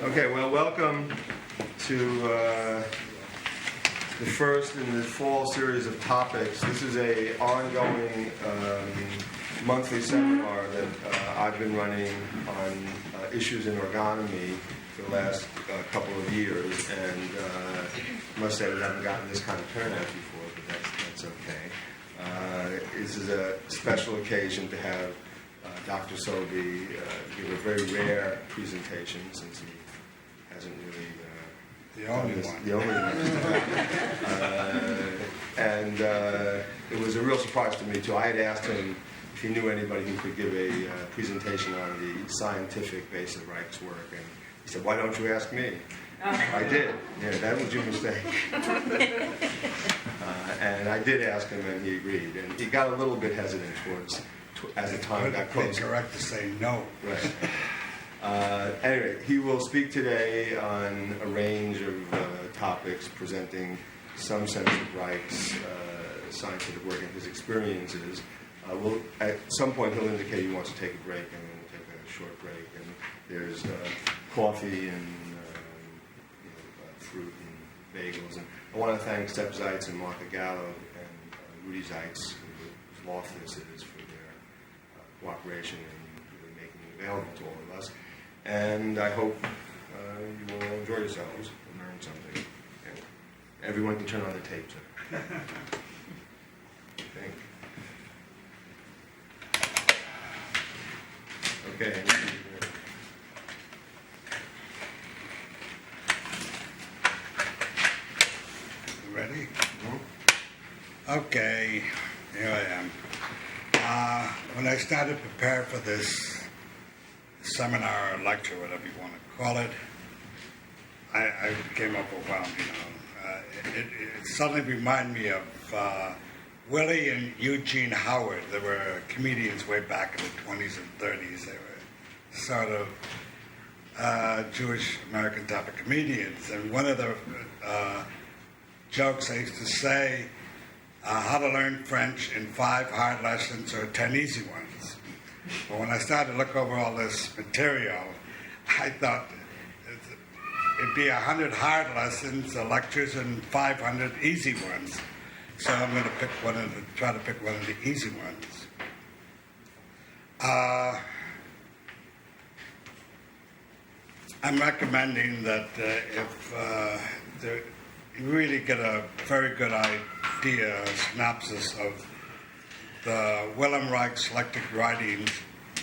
Okay, well, welcome to the first in the fall series of topics. This is a ongoing monthly seminar that I've been running on issues in ergonomy for the last couple of years, and I must say we haven't gotten this kind of turnout before, but that's okay. This is a special occasion to have Dr. Sobey give a very rare presentation, since he hasn't really the only one. And it was a real surprise to me too. I had asked him if he knew anybody who could give a presentation on the scientific base of Reich's work, and he said, "Why don't you ask me?" I did. Yeah, that was your mistake. And I did ask him, and he agreed. And he got a little bit hesitant as the time got closer. Correct to say no. Right. Anyway, he will speak today on a range of topics, presenting some sense of Reich's scientific work and his experiences. At some point, he'll indicate he wants to take a break, and then we'll take a short break. And there's coffee and fruit and bagels. And I want to thank Sepp Zeitz and Martha Gallo and Rudy Zeitz, whose law office it is, for their cooperation in really making it available to all of us. And I hope you will enjoy yourselves and learn something. And everyone can turn on the tapes. I think. Okay. Ready? Okay, here I am. When I started to prepare for this seminar or lecture, whatever you want to call it, I became overwhelmed, It suddenly reminded me of Willie and Eugene Howard. They were comedians way back in the 20s and 30s. They were sort of Jewish American type of comedians. And one of the jokes I used to say, how to learn French in 5 hard lessons or 10 easy ones. But when I started to look over all this material, I thought it'd be 100 hard lessons, lectures, and 500 easy ones. So I'm going to try to pick one of the easy ones. I'm recommending that if you really get a very good idea, a synopsis of the Wilhelm Reich Selected Writings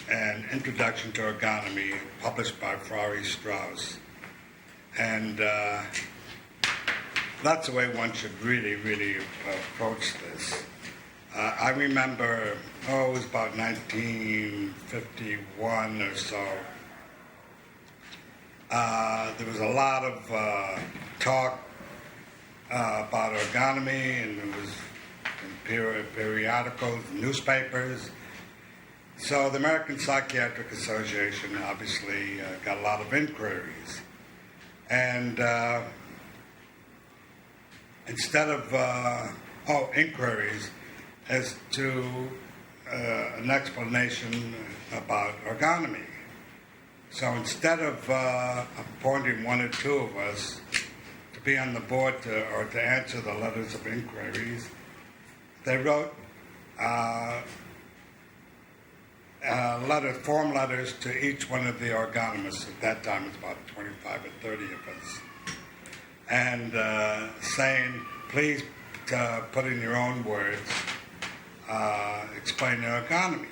and Introduction to Ergonomy, published by Ferrari Strauss. And that's the way one should really, really approach this. I remember, it was about 1951 or so. There was a lot of talk about ergonomy, and it was in periodicals, newspapers. So the American Psychiatric Association obviously got a lot of inquiries. And instead of inquiries as to an explanation about ergonomy. So instead of appointing one or two of us to be on the board or to answer the letters of inquiries, they wrote form letters to each one of the ergonomists. At that time, it was about 25 or 30 of us. And saying, please put in your own words, explain your ergonomy.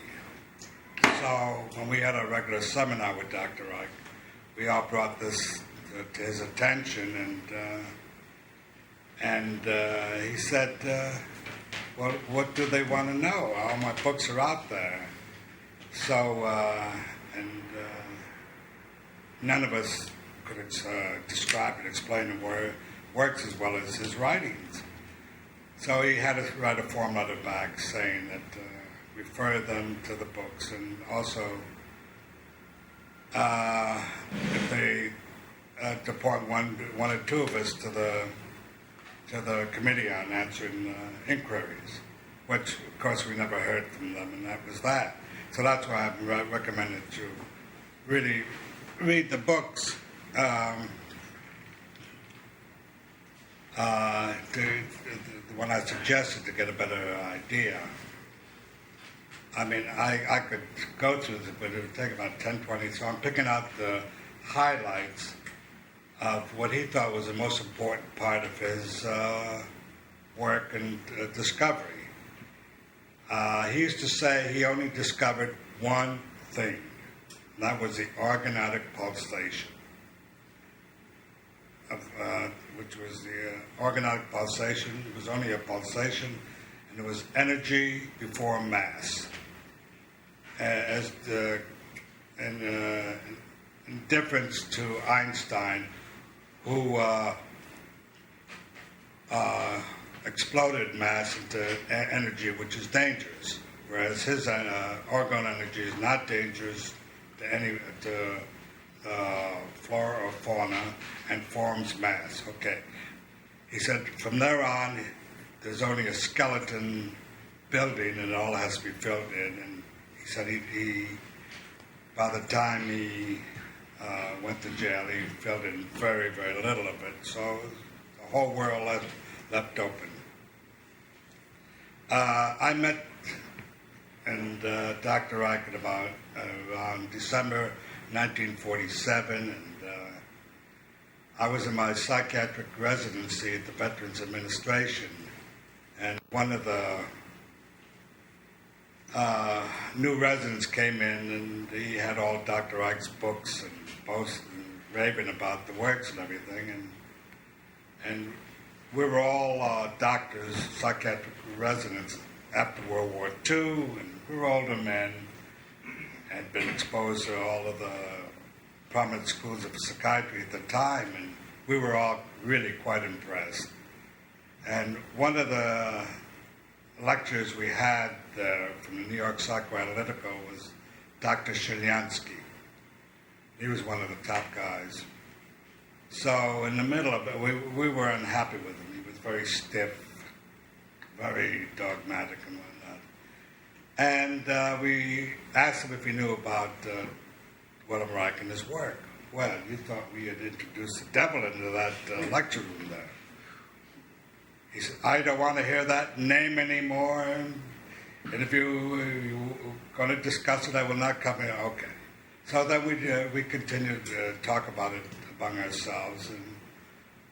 So when we had a regular seminar with Dr. Reich, we all brought this to his attention, and he said, well, what do they want to know? All my books are out there. So, none of us could describe and explain the works as well as his writings. So he had us write a form letter back saying that refer them to the books, and also if they to appoint one or two of us to the committee on answering inquiries, which of course we never heard from them, and that was that. So that's why I've recommended you really read the books when I suggested to get a better idea, I mean, I could go through this, but it would take about 10, 20, so I'm picking out the highlights of what he thought was the most important part of his work and discovery. He used to say he only discovered one thing, and that was the organotic pulsation, which was the organotic pulsation. It was only a pulsation, and it was energy before mass. In difference to Einstein, who exploded mass into energy, which is dangerous, whereas his orgone energy is not dangerous to flora or fauna and forms mass. Okay. He said from there on, there's only a skeleton building and it all has to be filled in. And he said he by the time he went to jail, he filled in very, very little of it. So the whole world left open. I met Dr. Reich about around December 1947, and I was in my psychiatric residency at the Veterans Administration, and one of the new residents came in, and he had all Dr. Reich's books and boasting, raving about the works and everything, and we were all doctors, psychiatric residents after World War II, and we were older men, had been exposed to all of the prominent schools of psychiatry at the time, and we were all really quite impressed. And one of the lectures we had from the New York Psychoanalytical was Dr. Shilyansky. He was one of the top guys. So in the middle of it, we were unhappy with him. He was very stiff, very dogmatic and whatnot. And we asked him if he knew about Wilhelm Reich and his work. Well, you thought we had introduced the devil into that lecture room there. He said, I don't want to hear that name anymore, and if you're going to discuss it, I will not come here. Okay. So then we continued to talk about it among ourselves, and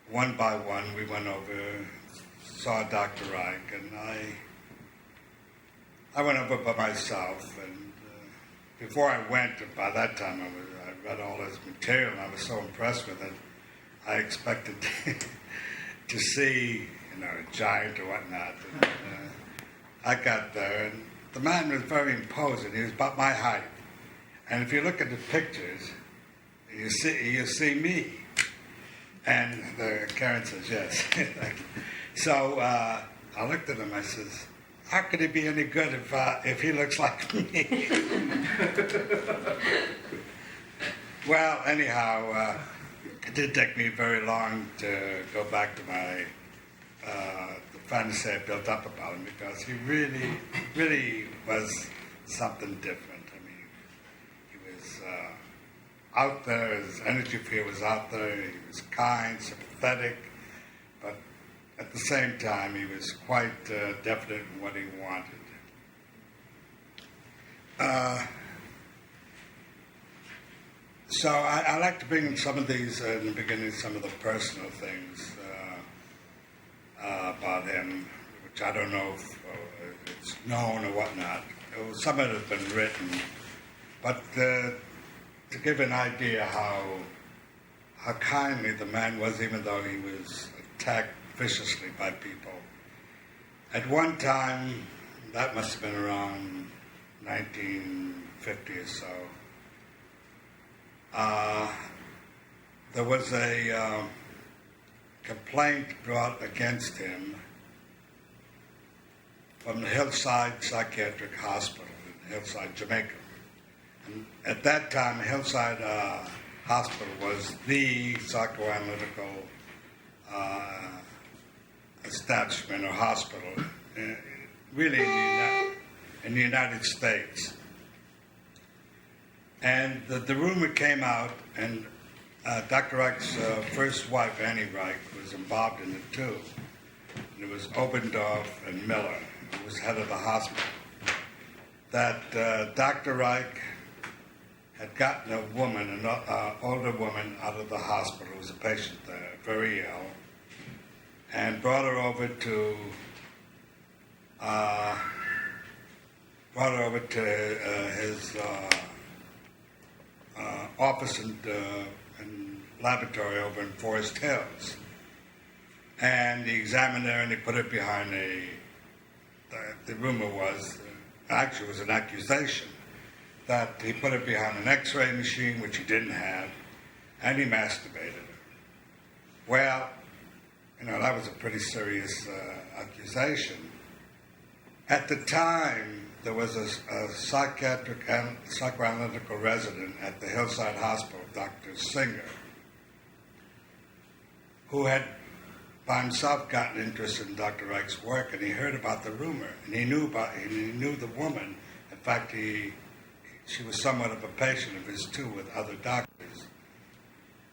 one by one we went over, saw Dr. Reich, and I went over by myself, and before I went, by that time I read all his material, and I was so impressed with it, I expected to see, a giant or whatnot. And, I got there, and the man was very imposing. He was about my height. And if you look at the pictures, you see me. And Karen says, yes. So I looked at him, I says, how could he be any good if he looks like me? Well, anyhow, it didn't take me very long to go back to my the fantasy I built up about him, because he really was something different. I mean, he was out there, his energy field was out there, he was kind, sympathetic, but at the same time he was quite definite in what he wanted. So I like to bring in some of these, in the beginning, some of the personal things about him, which I don't know if it's known or whatnot. Some of it has been written, but to give an idea how kindly the man was, even though he was attacked viciously by people. At one time, that must have been around 1950 or so, there was a complaint brought against him from the Hillside Psychiatric Hospital in Hillside, Jamaica. And at that time, Hillside Hospital was the psychoanalytical establishment or hospital, really in the United States. And the rumor came out, and Dr. Reich's first wife, Annie Reich, was involved in it too. And it was Obendorf and Miller, who was head of the hospital. That Dr. Reich had gotten a woman, an older woman, out of the hospital who was a patient there, very ill, and brought her over to his office and laboratory over in Forest Hills. And he examined her and he put it behind the rumor was, actually it was an accusation, that he put it behind an x-ray machine, which he didn't have, and he masturbated her. Well, that was a pretty serious accusation. At the time, there was a psychiatric and psychoanalytical resident at the Hillside Hospital, Dr. Singer, who had by himself gotten interested in Dr. Reich's work, and he heard about the rumor, and he knew the woman. In fact, she was somewhat of a patient of his too, with other doctors,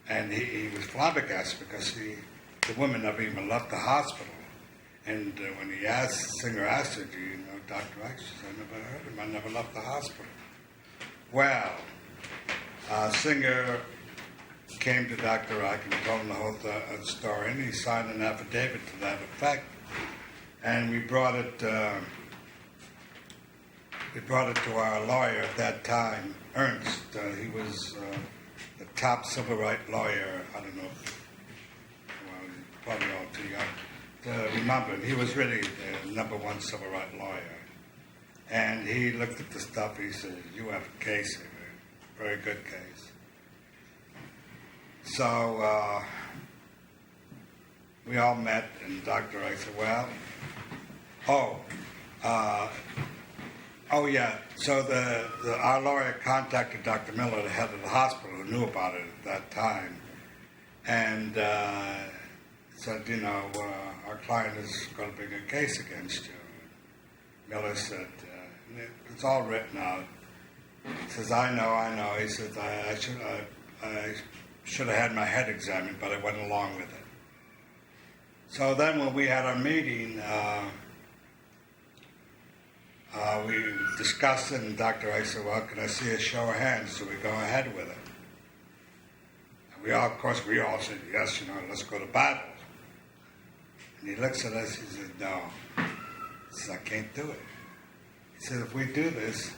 and he was flabbergasted because the woman never even left the hospital. And when Singer asked her, "Do you know Dr. Reich?" She said, "I never heard of him. I never left the hospital." Well, Singer came to Dr. Reich and told him the whole story, and he signed an affidavit to that effect. And we brought it to our lawyer at that time, Ernst. He was the top civil rights lawyer. I don't know, probably all too young to remember. He was really the number one civil rights lawyer. And he looked at the stuff. He said, "You have a case here, a very good case." So we all met, and Dr. Reich said, yeah. So our lawyer contacted Dr. Miller, the head of the hospital, who knew about it at that time, and said, our client is going to bring a case against you. Miller said, it's all written out. He says, I know. He says, I should have had my head examined, but I went along with it. So then when we had our meeting, we discussed it, and Dr. Reich said, "Well, can I see a show of hands?" So we go ahead with it. And we all said, "Yes, let's go to battle." And he looks at us, he said, "No." He says, "I can't do it." He said, "If we do this,"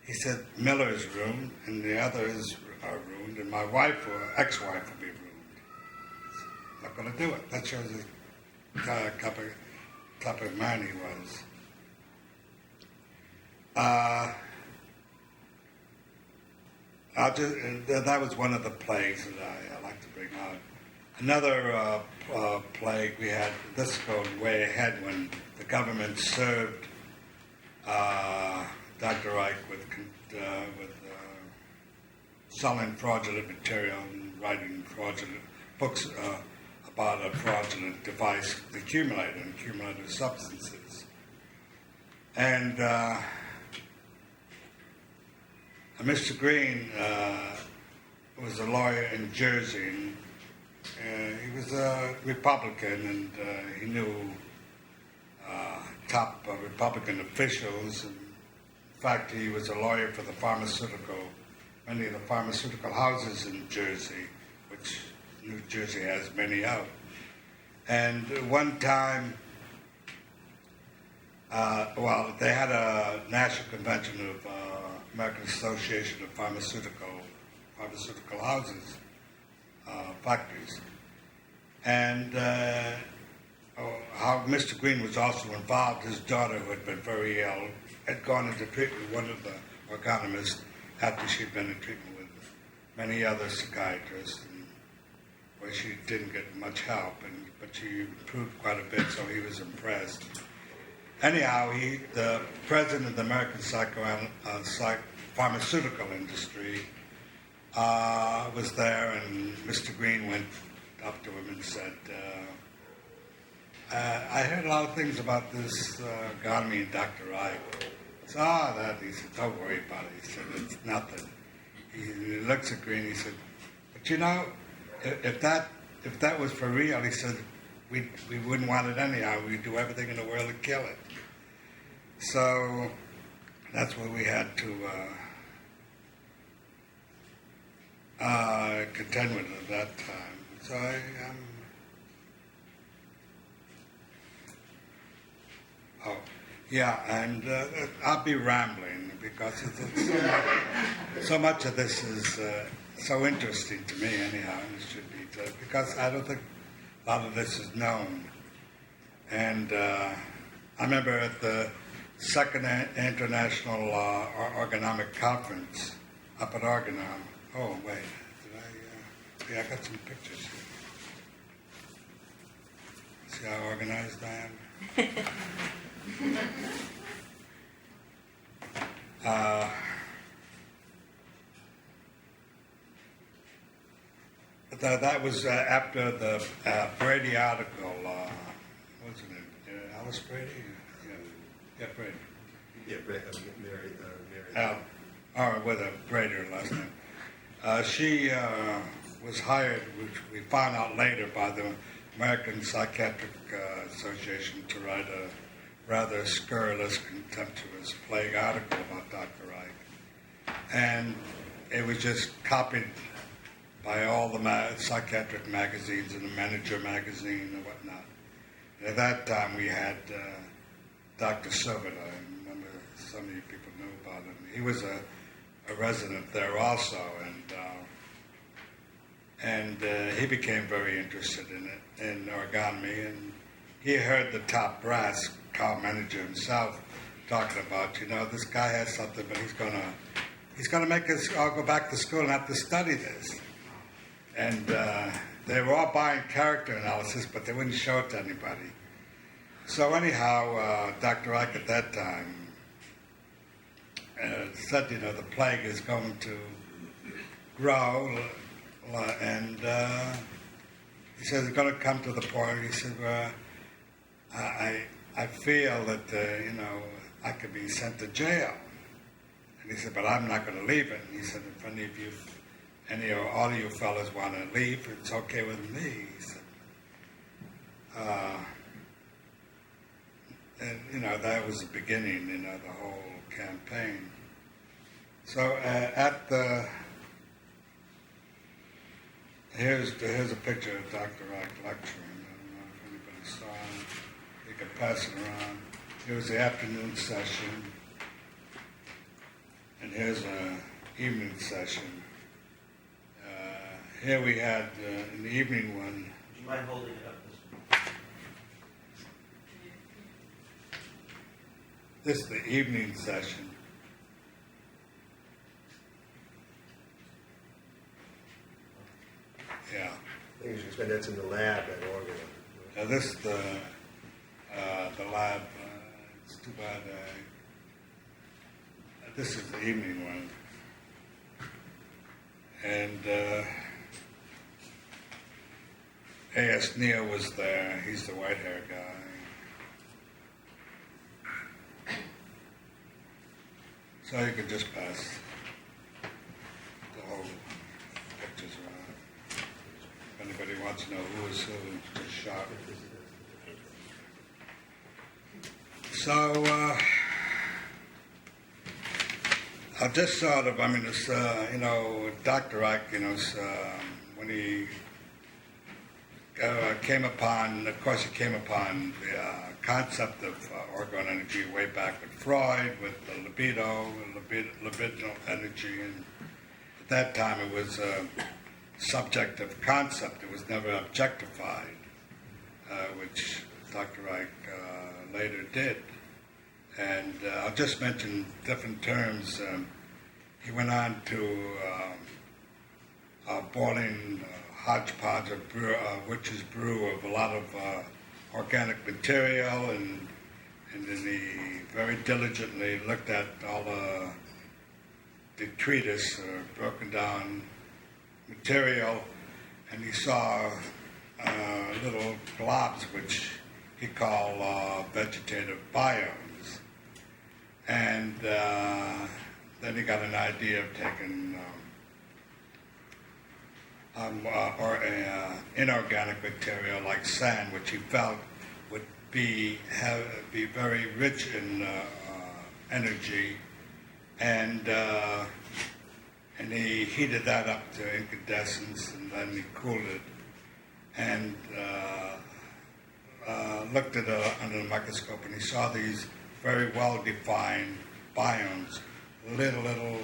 he said, "Miller's ruined, and the others are ruined, and my wife or ex-wife will be ruined. I'm not going to do it." That shows the type of man he was. That was one of the plagues that I like to bring out. Another plague we had, this goes way ahead, when the government served Dr. Reich with selling fraudulent material and writing fraudulent books about a fraudulent device, the cumulative substances. And Mr. Green was a lawyer in Jersey, and he was a Republican, and he knew top Republican officials. And in fact, he was a lawyer for many of the pharmaceutical houses in Jersey, which New Jersey has many of. And one time, they had a national convention of American Association of Pharmaceutical Houses, factories. And how Mr. Green was also involved. His daughter, who had been very ill, had gone into treatment with one of the ergonomists after she'd been in treatment with many other psychiatrists, and where she didn't get much help, but she improved quite a bit, so he was impressed. Anyhow, the president of the American pharmaceutical industry was there, and Mr. Green went up to him and said, I heard a lot of things about this ergonomy and Dr. Reich. So, he said, don't worry about it. He said, it's nothing. He looks at Green, he said, but But you know, if that was for real, he said, we wouldn't want it anyhow. We'd do everything in the world to kill it. So that's what we had to contend with at that time. So oh, yeah, and I'll be rambling because so much of this is so interesting to me anyhow, and it should be, because I don't think a lot of this is known. And I remember at the Second International Ergonomic Conference up at Argonom. Oh, wait. I got some pictures here. See how organized I am? That was after the Brady article. What's her name? Alice Brady? Yeah, Brady. Yeah, Mary. With a Brady her last name. She was hired, which we found out later, by the American Psychiatric Association to write a rather scurrilous, contemptuous plague article about Dr. Reich. And it was just copied by all the psychiatric magazines and the Manager magazine and whatnot. And at that time we had Dr. Sobey. I remember some of you people knew about him. He was a resident there also, and he became very interested in origami, and he heard the top brass, Carl Manager himself, talking about, this guy has something, but he's gonna make us all go back to school and have to study this. And they were all buying character analysis, but they wouldn't show it to anybody. So anyhow, Dr. Reich at that time said, the plague is going to grow, and he says it's going to come to the point. He said, well, I feel that, I could be sent to jail. And he said, but I'm not going to leave it. And he said, if any of you, all of you fellas want to leave, it's okay with me. He said, and, that was the beginning, the whole campaign. So here's a picture of Dr. Reich lecturing. I don't know if anybody saw it. You can pass it around. Here's the afternoon session. And here's an evening session. Here we had in the evening one. Would you mind holding it up This is the evening session. Yeah. I think you should explain that's in the lab at Oregon. Now this is the lab. It's too bad. This is the evening one. And A.S. Neal was there. He's the white hair guy. So you can just pass the whole pictures around. If anybody wants to know who is who, just shot. So, I've just sort of, it's, Dr. Reich, when he came upon the concept of orgone energy way back with Freud, with the libidinal energy, and at that time it was a subjective concept. It was never objectified, which Dr. Reich later did. And I'll just mention different terms. He went on to boiling hodgepodge of witch's brew of a lot of organic material, and then he very diligently looked at all the treatise, broken down material, and he saw little globs which he called vegetative biomes. And then he got an idea of taking or inorganic material like sand, which he felt would be very rich in energy, and he heated that up to incandescence, and then he cooled it, and looked at it under the microscope, and he saw these very well-defined biomes, little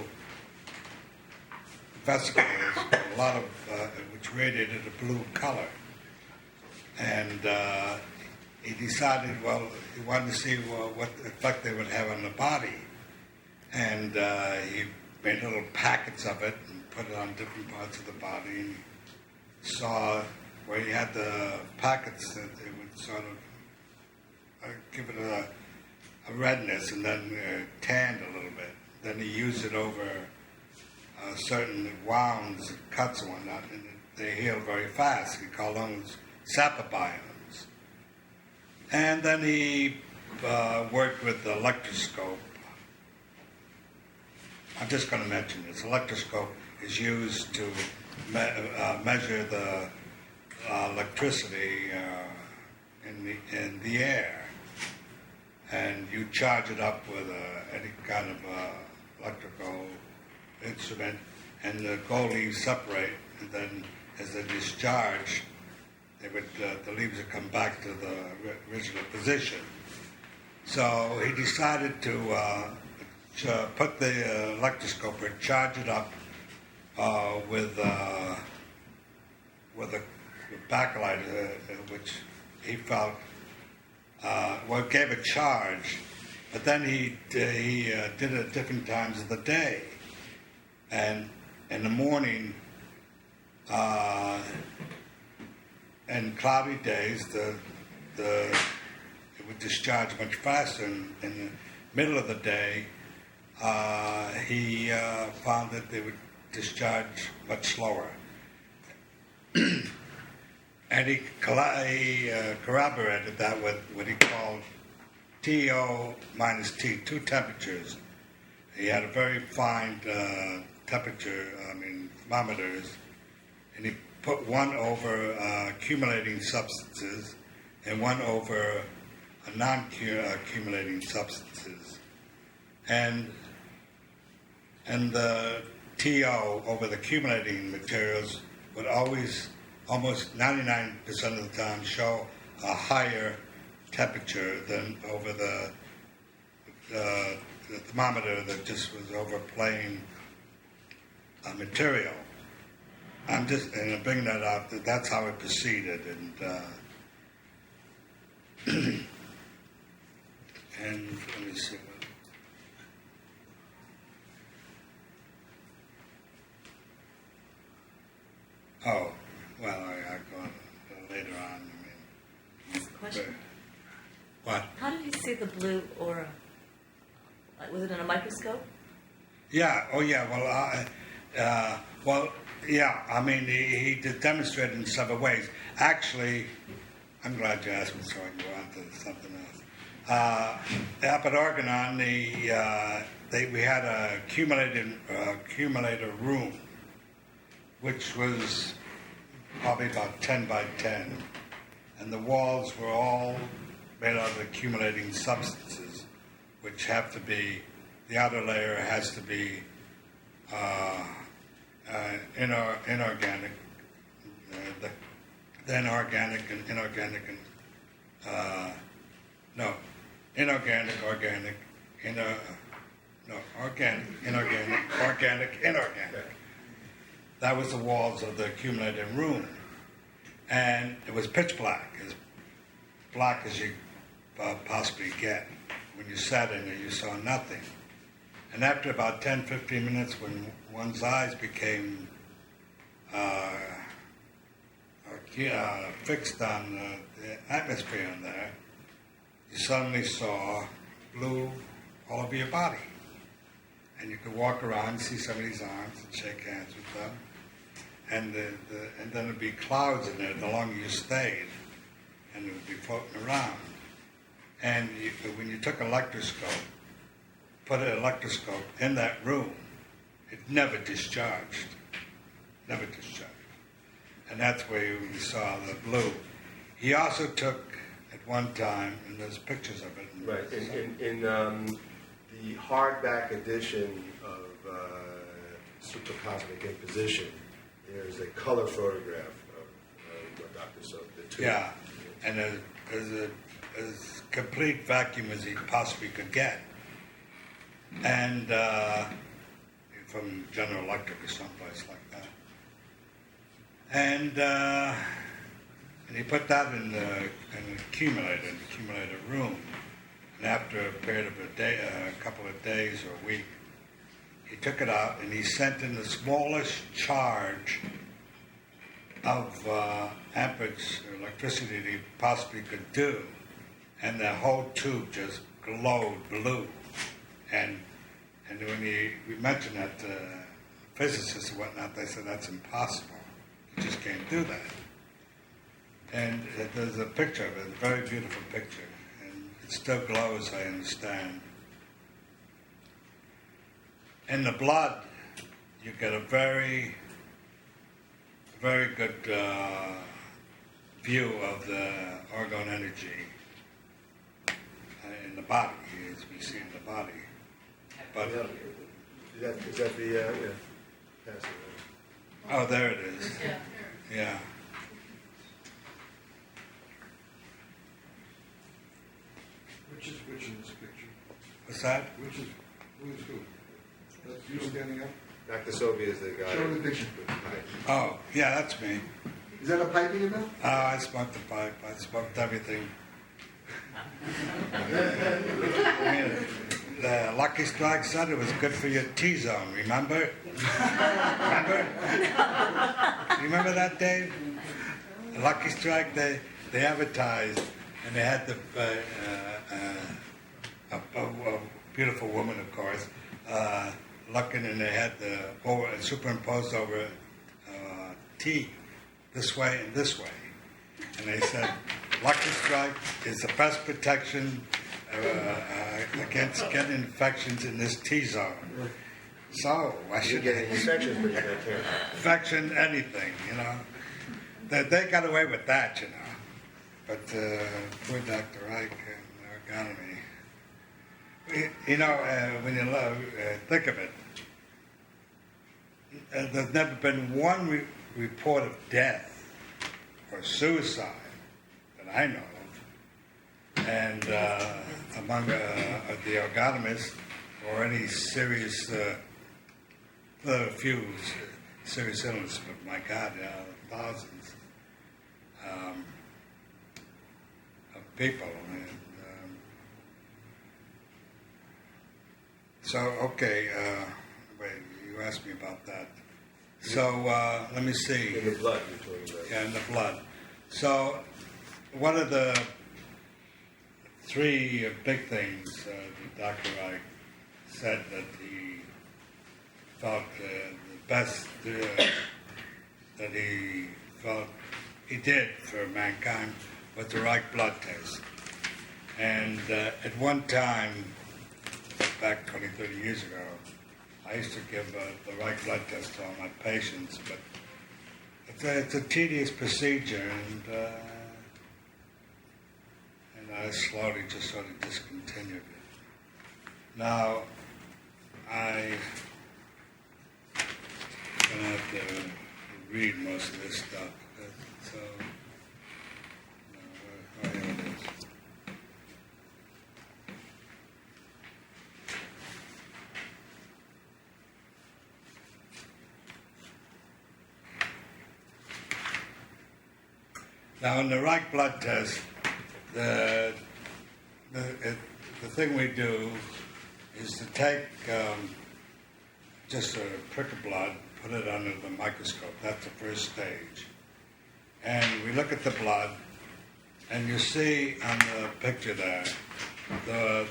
vesicles, a lot of which radiated a blue color, and he decided, well, he wanted to see what effect they would have on the body, and he made little packets of it and put it on different parts of the body, and he saw where he had the packets that they would sort of give it a redness and then tanned a little bit. Then he used it over certain wounds, cuts and whatnot, and they heal very fast. He called those sapobiomes. And then he worked with the electroscope. I'm just going to mention this. Electroscope is used to measure the electricity in the air, and you charge it up with any kind of electrical instrument, and the gold leaves separate, and then as they discharge, the leaves would come back to the original position. So he decided to put the electroscope and charge it up with a backlight, which he felt gave a charge, but then he did it at different times of the day, and in the morning, in cloudy days, it would discharge much faster. In the middle of the day, he found that they would discharge much slower. And he corroborated that with what he called TO minus T, two temperatures. He had a very fine temperature, thermometers, and he put one over accumulating substances and one over non-accumulating substances. And the TO over the accumulating materials would always, almost 99% of the time, show a higher temperature than over the thermometer that just was over plain material. I'm bringing that up. That's how it proceeded, and let me see. Oh, well, I go on later on. Question. What? How did you see the blue aura? Was it in a microscope? Yeah. Oh, yeah. He did demonstrate it in several ways. Actually, I'm glad you asked me, so I can go on to something else. Up at Organon, we had a accumulator room, which was probably about 10 by 10, and the walls were all made out of accumulating substances, which have to be, the outer layer has to be inorganic, then organic and inorganic, and inorganic, organic, organic, inorganic, organic, inorganic. That was the walls of the accumulating room, and it was pitch black, as black as you possibly get. When you sat in it, you saw nothing. And after about 10, 15 minutes, when one's eyes became fixed on the atmosphere in there, you suddenly saw blue all over your body. And you could walk around, see somebody's arms, and shake hands with them. And then there'd be clouds in there the longer you stayed, and it would be floating around. And when you took an electroscope, put an electroscope in that room, it never discharged. Never discharged. and that's where you saw the blue. He also took, at one time, and there's pictures of it. Right, in the hardback edition of Supercosmic Imposition, there's a color photograph of Dr. Sobey, the two. Yeah, and as complete vacuum as he possibly could get. And from General Electric or someplace like that. And he put that in an accumulator room. And after a period of a couple of days or a week, he took it out and he sent in the smallest charge of amperage or electricity that he possibly could do. And the whole tube just glowed blue. And when we mentioned that to physicists and whatnot, they said that's impossible. You just can't do that. And there's a picture of it, a very beautiful picture. And it still glows, I understand. In the blood, you get a very, very good view of the orgone energy in the body, as we see in the body. But Is that the, yeah, pass it oh, there it is. Yeah. Which in this picture? What's that? Who is who? That's you standing up? Dr. Sobey is the guy. Show the picture. Oh, yeah, that's me. Is that a pipe in your mouth? Oh, I smoked the pipe. I smoked everything. I mean, the Lucky Strike said it was good for your T-zone, remember? Remember that, Dave? The Lucky Strike, they advertised, and they had a beautiful woman, of course, looking, and they had superimposed over T, this way and this way. And they said, Lucky Strike is the best protection against getting infections in this T-zone. So, I You're should getting infections, but you can't. infection, anything, you know. They got away with that, you know. But poor Dr. Reich and ergonomy. You know, when you think of it, there's never been one report of death or suicide that I know of, and among the ergonomists or any serious, a few serious illnesses, but my God, thousands of people. And, so, okay, wait, you asked me about that. So, let me see. In the blood, you're talking about. Yeah, in the blood. So, one of the three big things that Dr. Reich said that he felt the best that he felt he did for mankind was the Reich blood test. And at one time, back 20, 30 years ago, I used to give the Reich blood test to all my patients, but it's a tedious procedure, and I slowly just sort of discontinued it. Now, I'm going to have to read most of this stuff, so, here it is. Now, in the Reich blood test, the thing we do is to take just a prick of blood, put it under the microscope. That's the first stage. And we look at the blood, and you see on the picture there, the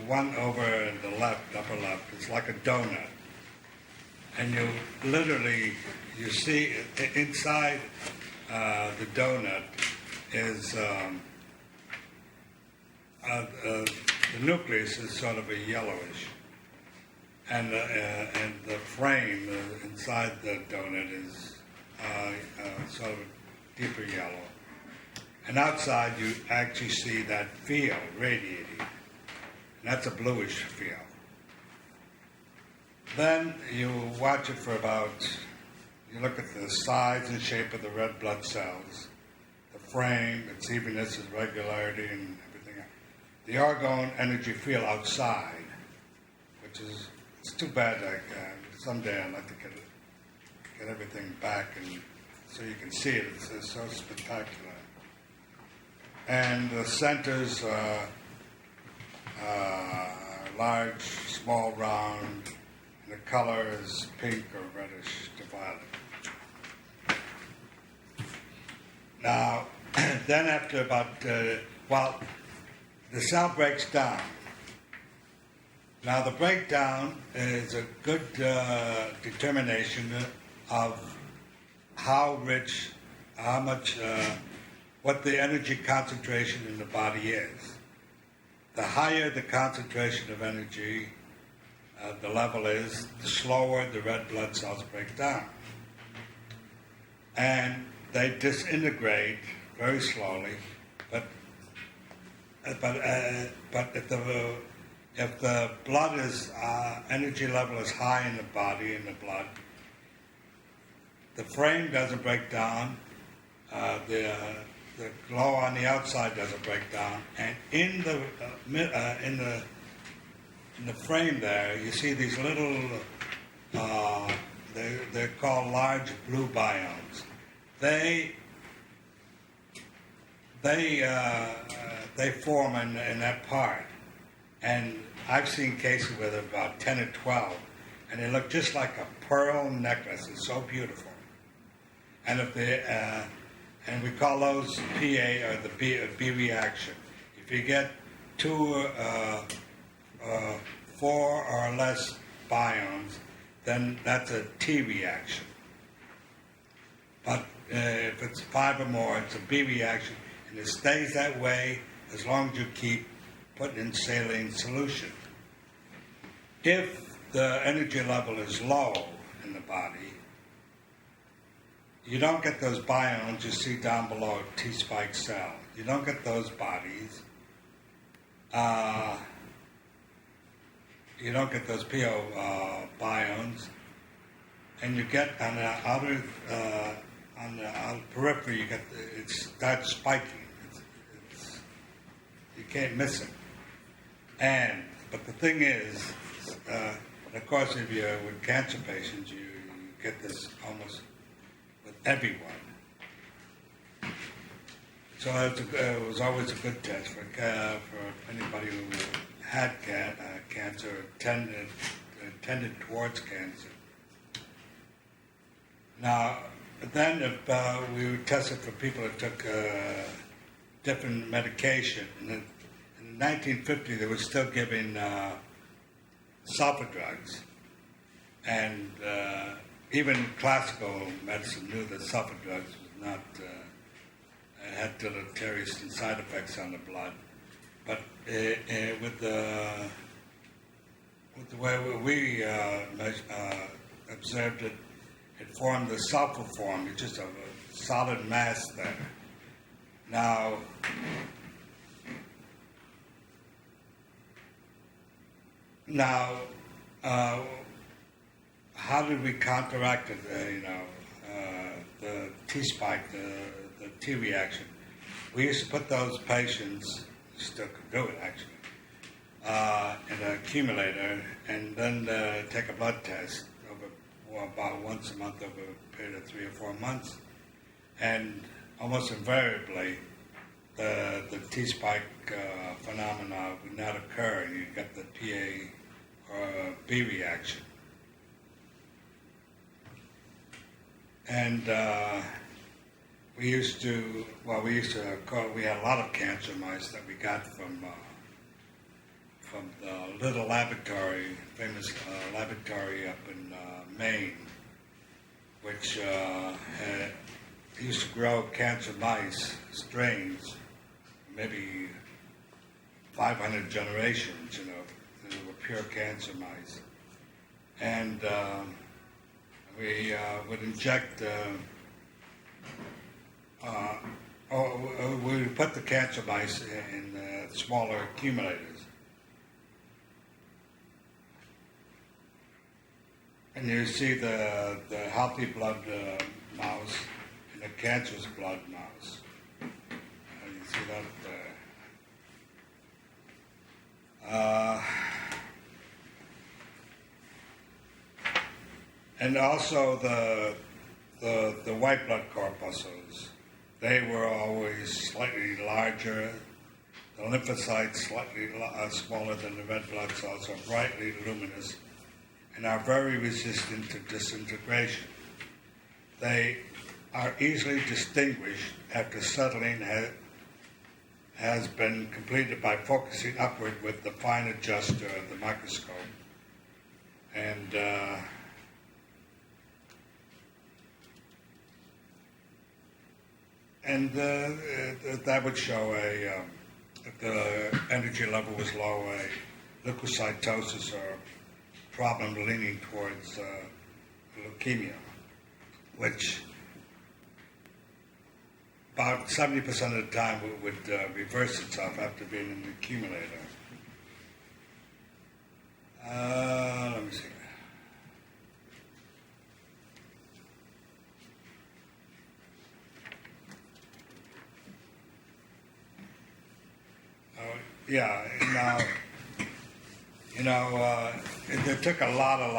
one over in the left, upper left, it's like a donut. And you literally, you see inside the donut is the nucleus is sort of a yellowish, and the frame inside the donut is sort of deeper yellow. And outside you actually see that field radiating. And that's a bluish field. Then you watch it for you look at the size and shape of the red blood cells, the frame, its evenness, its regularity, and everything else. The argon energy field outside, which is, it's too bad, someday I'd like to get everything back and so you can see it. It's so spectacular. And the centers large, small, round, and the color is pink or reddish to violet. Now, then after about, the cell breaks down. Now, the breakdown is a good determination of what the energy concentration in the body is. The higher the concentration of energy, the level is, the slower the red blood cells break down. And they disintegrate very slowly, but if the blood is energy level is high in the body, in the blood, the frame doesn't break down, the glow on the outside doesn't break down, and in the frame there, you see these little, they're called large blue biomes. They form in that part, and I've seen cases with about 10 or 12, and they look just like a pearl necklace. It's so beautiful. And and we call those PA or the B reaction. If you get 4 or less biomes, then that's a T reaction. But if it's 5 or more, it's a B reaction, and it stays that way as long as you keep putting in saline solution. If the energy level is low in the body, you don't get those biomes you see down below a T-spike cell. You don't get those bodies. You don't get those PO biomes, and you get on the outer periphery. You get it starts spiking. You can't miss it. But the thing is, of course, if you're with cancer patients, you get this almost with everyone. So it was always a good test for anybody who had cancer or tended towards cancer. Now, then if we would test it for people that took different medication. In 1950, they were still giving sulfa drugs. And even classical medicine knew that sulfa drugs was not, had deleterious side effects on the blood. But with the way we observed it, it formed the sulfa form. It's just a solid mass there. Now, how did we counteract it? The T-spike, the T reaction. We used to put those patients, still could do it actually, in an accumulator, and then take a blood test about once a month over a period of 3 or 4 months, and almost invariably, the T-spike phenomena would not occur. You get the PA or B reaction. And we had a lot of cancer mice that we got from the little laboratory, famous laboratory up in Maine, which used to grow cancer mice, strains, maybe 500 generations, they were pure cancer mice. And we would inject put the cancer mice in smaller accumulators. And you see the healthy blood mouse and the cancerous blood mouse. You see that? And also the white blood corpuscles. They were always slightly larger. The lymphocytes slightly smaller than the red blood cells, are brightly luminous, and are very resistant to disintegration. They are easily distinguished after settling has been completed by focusing upward with the fine adjuster of the microscope. And that would show if the energy level was low, a leukocytosis or problem leaning towards leukemia, which about 70% of the time would reverse itself after being in the accumulator. Let me see. Yeah, it took a lot of,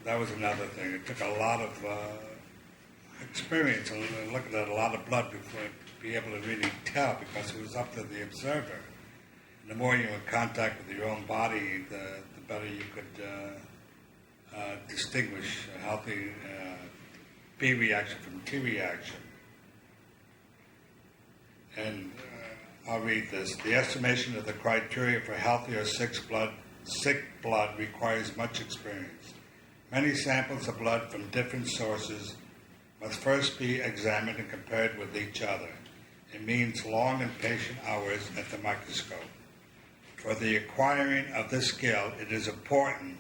that was another thing, it took a lot of experience and looking at a lot of blood before to be able to really tell, because it was up to the observer. And the more you're in contact with your own body, the better you could distinguish a healthy B reaction from T reaction. And I'll read this. The estimation of the criteria for healthy or sick blood requires much experience. Many samples of blood from different sources must first be examined and compared with each other. It means long and patient hours at the microscope. For the acquiring of this skill, it is important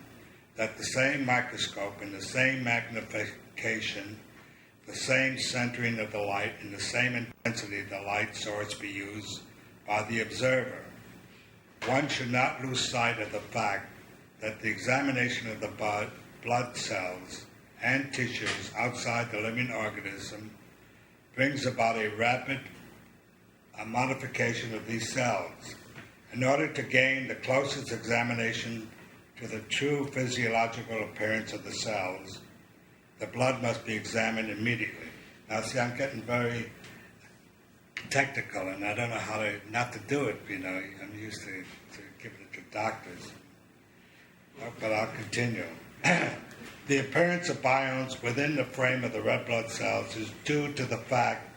that the same microscope and the same magnification, the same centering of the light, and the same intensity of the light source be used by the observer. One should not lose sight of the fact that the examination of the blood cells and tissues outside the living organism brings about a rapid modification of these cells. In order to gain the closest examination to the true physiological appearance of the cells, the blood must be examined immediately. Now, see, I'm getting very technical, and I don't know how not to do it. I'm used to giving it to doctors, but I'll continue. The appearance of biomes within the frame of the red blood cells is due to the fact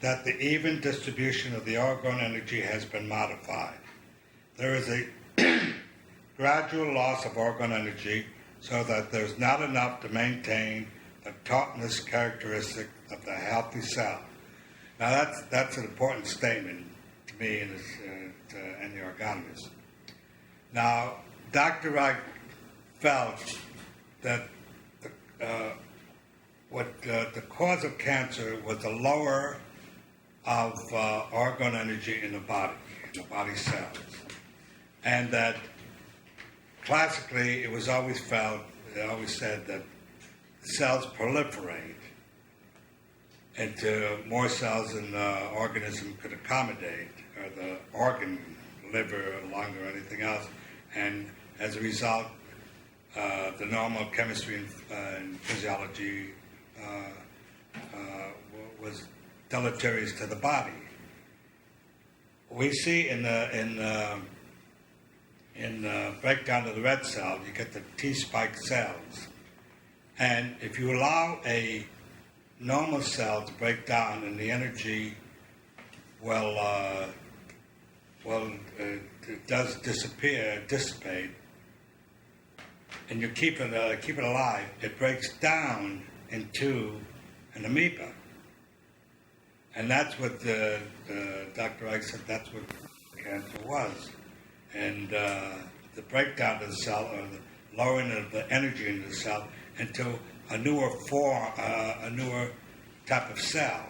that the even distribution of the orgone energy has been modified. There is a gradual loss of orgone energy so that there's not enough to maintain the tautness characteristic of the healthy cell. Now that's an important statement to me and the organometrist. Now, Dr. Reich felt that the cause of cancer was the lower of orgone energy in the body cells, and that classically it was always felt, they always said that cells proliferate into more cells than the organism could accommodate, or the organ, liver, lung, or anything else. And as a result, the normal chemistry and physiology was deleterious to the body. We see in the breakdown of the red cell, you get the T-spike cells. And if you allow a normal cell to break down and the energy, it does dissipate, and you keep it alive, it breaks down into an amoeba. And that's what Dr. Reich said, that's what cancer was. And the breakdown of the cell, or the lowering of the energy in the cell into a newer form, a newer type of cell.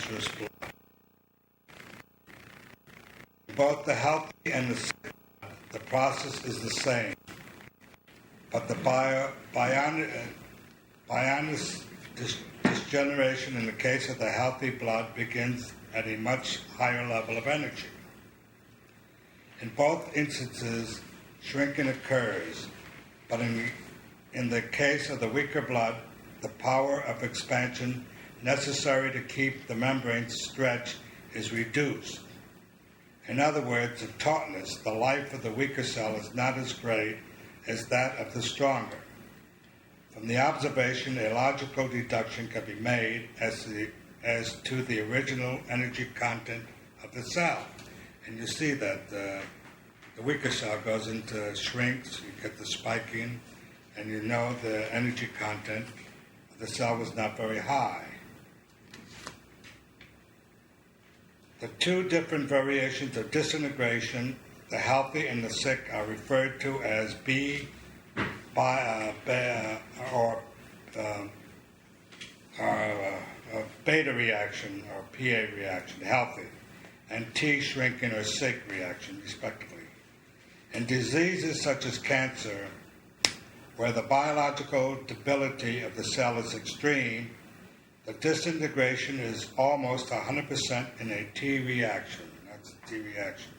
cancerous blood. In both the healthy and the sick, the process is the same, but the bionis disgeneration in the case of the healthy blood begins at a much higher level of energy. In both instances, shrinking occurs, but in the case of the weaker blood, the power of expansion necessary to keep the membranes stretched is reduced. In other words, the tautness, the life of the weaker cell is not as great as that of the stronger. From the observation, a logical deduction can be made as to the original energy content of the cell. And you see that the weaker cell goes into shrinks, you get the spiking, and you know the energy content of the cell was not very high. The two different variations of disintegration, the healthy and the sick, are referred to as beta reaction or PA reaction, healthy, and T shrinking or sick reaction, respectively. In diseases such as cancer, where the biological debility of the cell is extreme, the disintegration is almost 100% in a T reaction. That's a T reaction.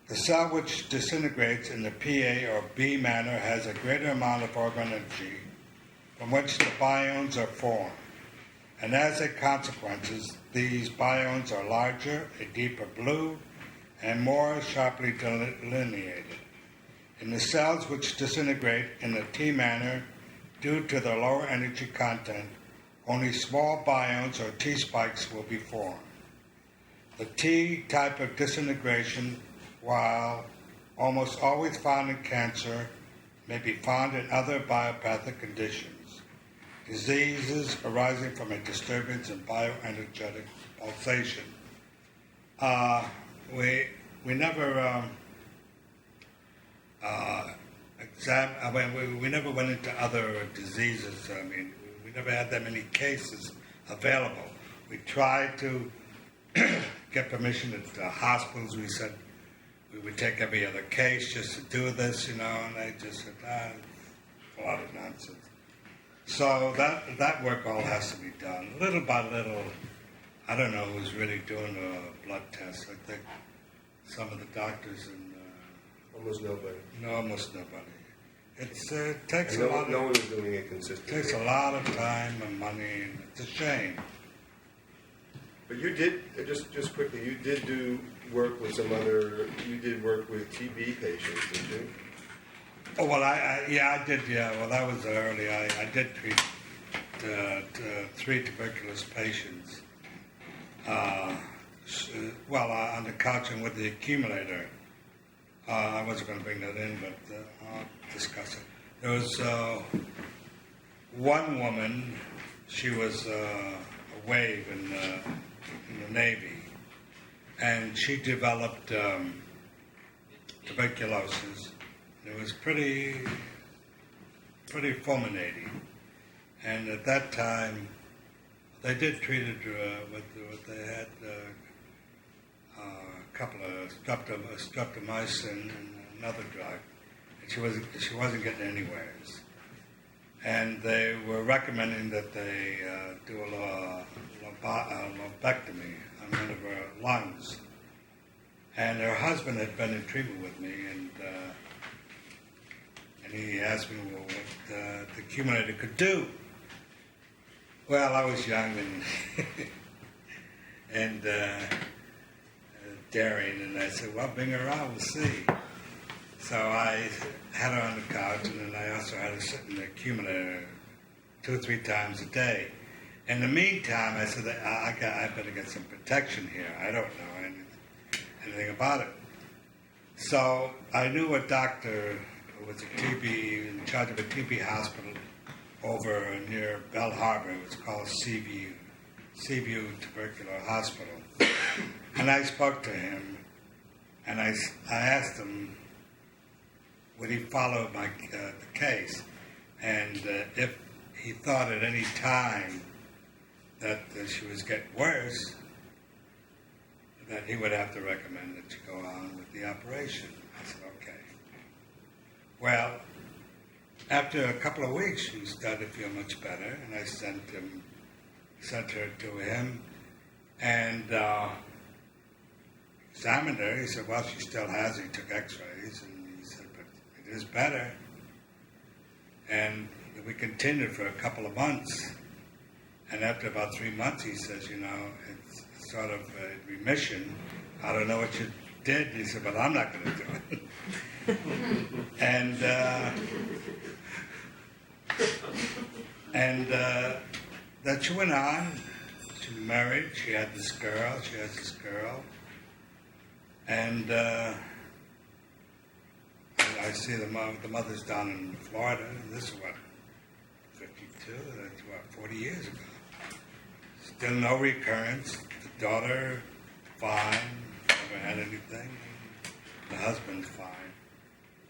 The cell which disintegrates in the PA or B manner has a greater amount of organ energy from which the biones are formed. And as a consequence, these biones are larger, a deeper blue, and more sharply delineated. In the cells which disintegrate in the T manner, due to their lower energy content, only small biones or T spikes will be formed. The T type of disintegration, while almost always found in cancer, may be found in other biopathic conditions, diseases arising from a disturbance in bioenergetic pulsation. We never we never went into other diseases. I mean, we never had that many cases available. We tried to get permission at the hospitals. We said we would take every other case just to do this, and they just said, it's a lot of nonsense. So that work all has to be done, little by little. I don't know who's really doing a blood test. I think some of the doctors and Almost nobody. almost nobody. It takes And a lot. no one is doing it consistently. Takes a lot of time and money, and it's a shame. But you did, just quickly, you did work with TB patients, didn't you? Oh, well, I did, yeah. Well, that was early. I did treat 3 tuberculous patients. On the couch and with the accumulator. I wasn't going to bring that in, but I'll discuss it. There was one woman, she was a wave in the Navy, and she developed tuberculosis. It was pretty fulminating. And at that time, they did treat her with they had a couple of streptomycin and another drug, and she wasn't getting anywhere. And they were recommending that they do a lobectomy on one of her lungs. And her husband had been in treatment with me, and he asked me what the accumulator could do. Well, I was young and daring, and I said, well, bring her out, we'll see. So I had her on the couch, and then I also had her sit in the accumulator 2 or 3 times a day. In the meantime, I said, I better get some protection here. I don't know anything about it. So I knew a doctor who was in charge of a TB hospital over near Bell Harbor. It was called Seaview Tubercular Hospital. And I spoke to him, and I asked him, would he follow the case? And if he thought at any time that she was getting worse, that he would have to recommend that she go on with the operation. I said, okay. Well, after a couple of weeks, she started to feel much better, and I sent her to him, and examined her. He said, well, she still has it. He took x-rays, and he said, but it is better. And we continued for a couple of months. And after about 3 months, he says, it's sort of a remission. I don't know what you did. He said, but I'm not going to do it. and then she went on. She married. She had this girl. She has this girl. And I see the mother's down in Florida. And this is what, 52? That's what, 40 years ago. Still no recurrence. The daughter, fine. Never had anything. The husband's fine.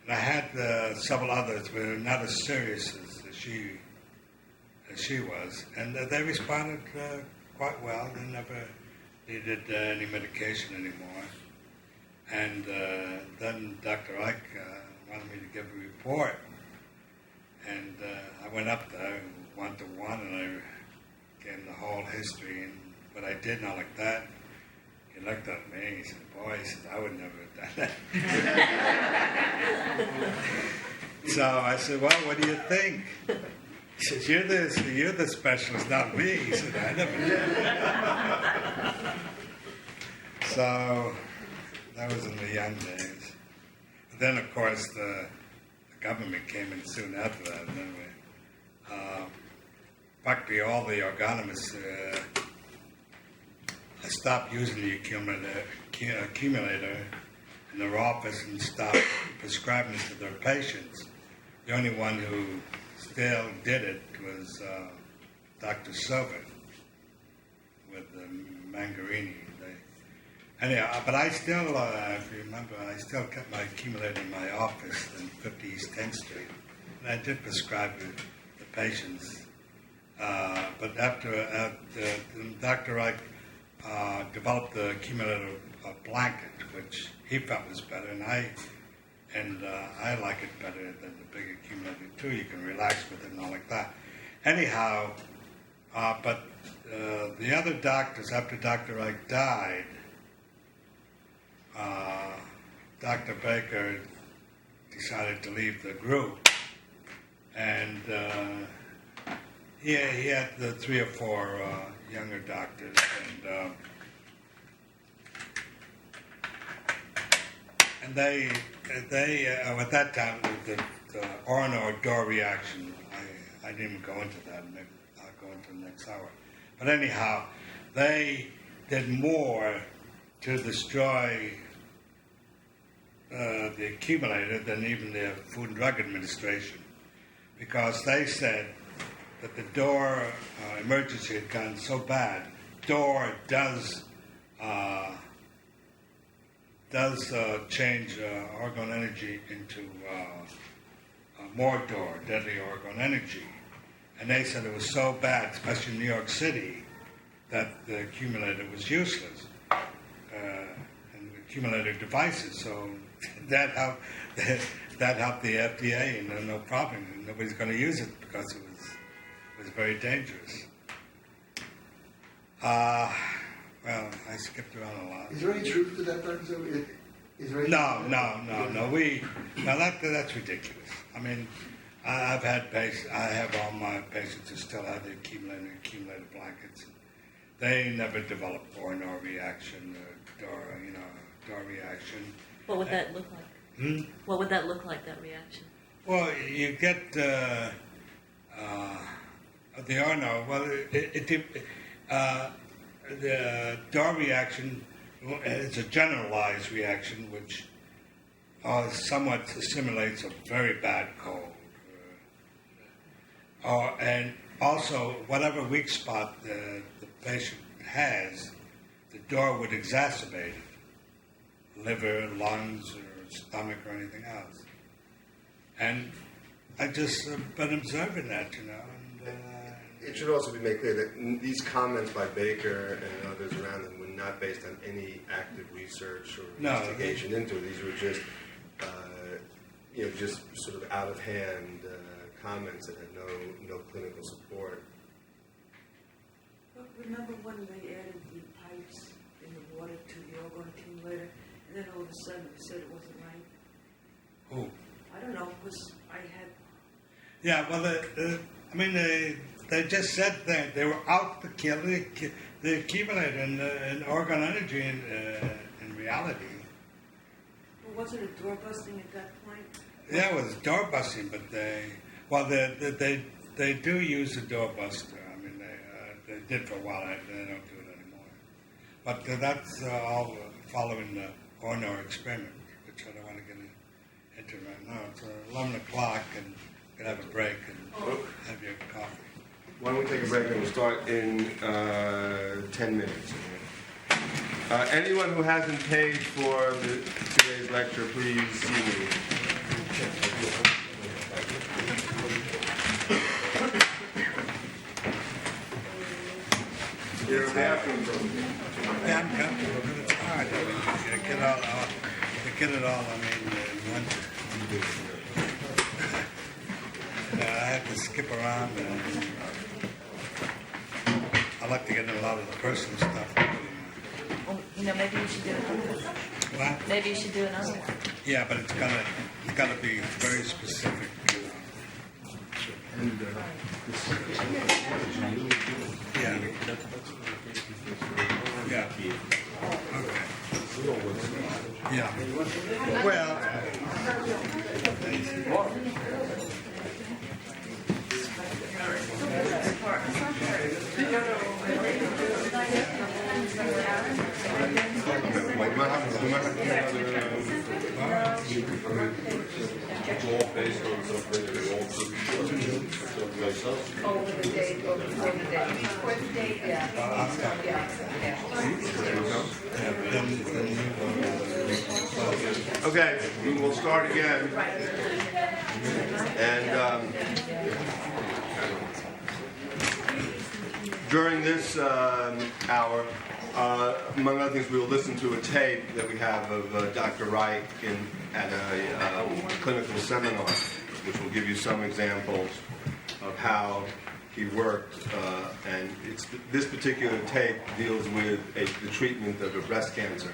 And I had several others, but not as serious as she was. And they responded quite well. They never needed any medication anymore. And then Dr. Ike wanted me to give a report. And I went up there one-to-one, and I gave him the whole history and what I did and all like that. He looked at me and he said, boy, he said, I would never have done that. So I said, well, what do you think? He says, you're the specialist, not me. He said, I never did that. So that was in the young days. But then, of course, the government came in soon after that. And then practically all the ergonomists stopped using the accumulator in their office and stopped prescribing it to their patients. The only one who still did it was Dr. Sobey with Mangarini. Anyhow, but I still, if you remember, I still kept my accumulator in my office in 50 East 10th Street. And I did prescribe it to patients. But after Dr. Ike developed the accumulator blanket, which he felt was better, and I like it better than the big accumulator too. You can relax with it and all like that. Anyhow, but the other doctors, after Dr. Ike died, Dr. Baker decided to leave the group, and he had the 3 or 4 younger doctors, and they at that time the Orno door reaction. I didn't even go into that. Maybe I'll go into the next hour. But anyhow, they did more to destroy the accumulator than even the Food and Drug Administration, because they said that the door emergency had gone so bad. Door does change orgone energy into more door, deadly orgone energy. And they said it was so bad, especially in New York City, that the accumulator was useless. And accumulator devices, so that helped the FDA, and no problem. Nobody's going to use it because it was very dangerous. Well, I skipped around a lot. Is there any truth to that, Dr. Sobey? Is there any No. That's ridiculous. I mean, I have all my patients who still have the accumulator blankets. They never developed Orno reaction, door reaction. What would that look like? What would that look like, that reaction? Well, you get the Orno. Well, the door reaction is a generalized reaction which somewhat simulates a very bad cold. And also, whatever weak spot the patient has, the door would exacerbate it. Liver, lungs, or stomach, or anything else. And I just been observing that, and It should also be made clear that these comments by Baker and others around them were not based on any active research or No. investigation into it. These were just, just sort of out of hand comments that had no clinical support. But remember when they added the pipes in the water to the organic accumulator, and then all of a sudden they said it wasn't right? Who? I don't know, because I had, Yeah, well, they just said that they were out to kill the accumulator and organ energy in reality. well, wasn't it door busting at that point? Yeah, it was door busting, but they do use a door buster. I mean, they did for a while. They don't do it anymore. But that's all following the Horner experiment, which I don't want to get into right now. It's 11 o'clock, and we can have a break and have your coffee. Why don't we take a break and we'll start in 10 minutes. Anyone who hasn't paid for today's lecture, please see me. You're a bathroom from Yeah, I'm comfortable, but it's hard. I mean, to get it all, I mean, in one. I have to skip around. I like to get in a lot of the personal stuff. Well, maybe you should do another one. What? Maybe you should do another one. Yeah, but it's gotta be very specific. Yeah. Yeah. Okay. Yeah. Well. based on something that we all took Over the date, or before the date. Before the date, Okay, we'll start again. And during this hour, among other things, we will listen to a tape that we have of Dr. Wright at a clinical seminar, which will give you some examples of how he worked. And this particular tape deals with the treatment of a breast cancer.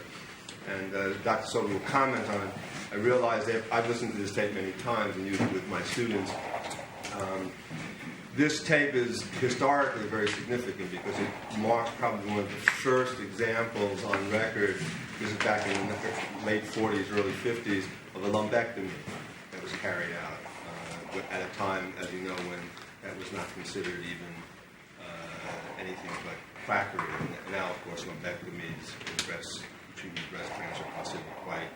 And Dr. Sobey will comment on it. I realize that I've listened to this tape many times and used it with my students. This tape is historically very significant because it marks probably one of the first examples on record, this is back in the late 40s, early 50s, of a lumpectomy that was carried out at a time, as you know, when that was not considered even anything but quackery. And now, of course, lumpectomies in treatment of breast cancer are considered quite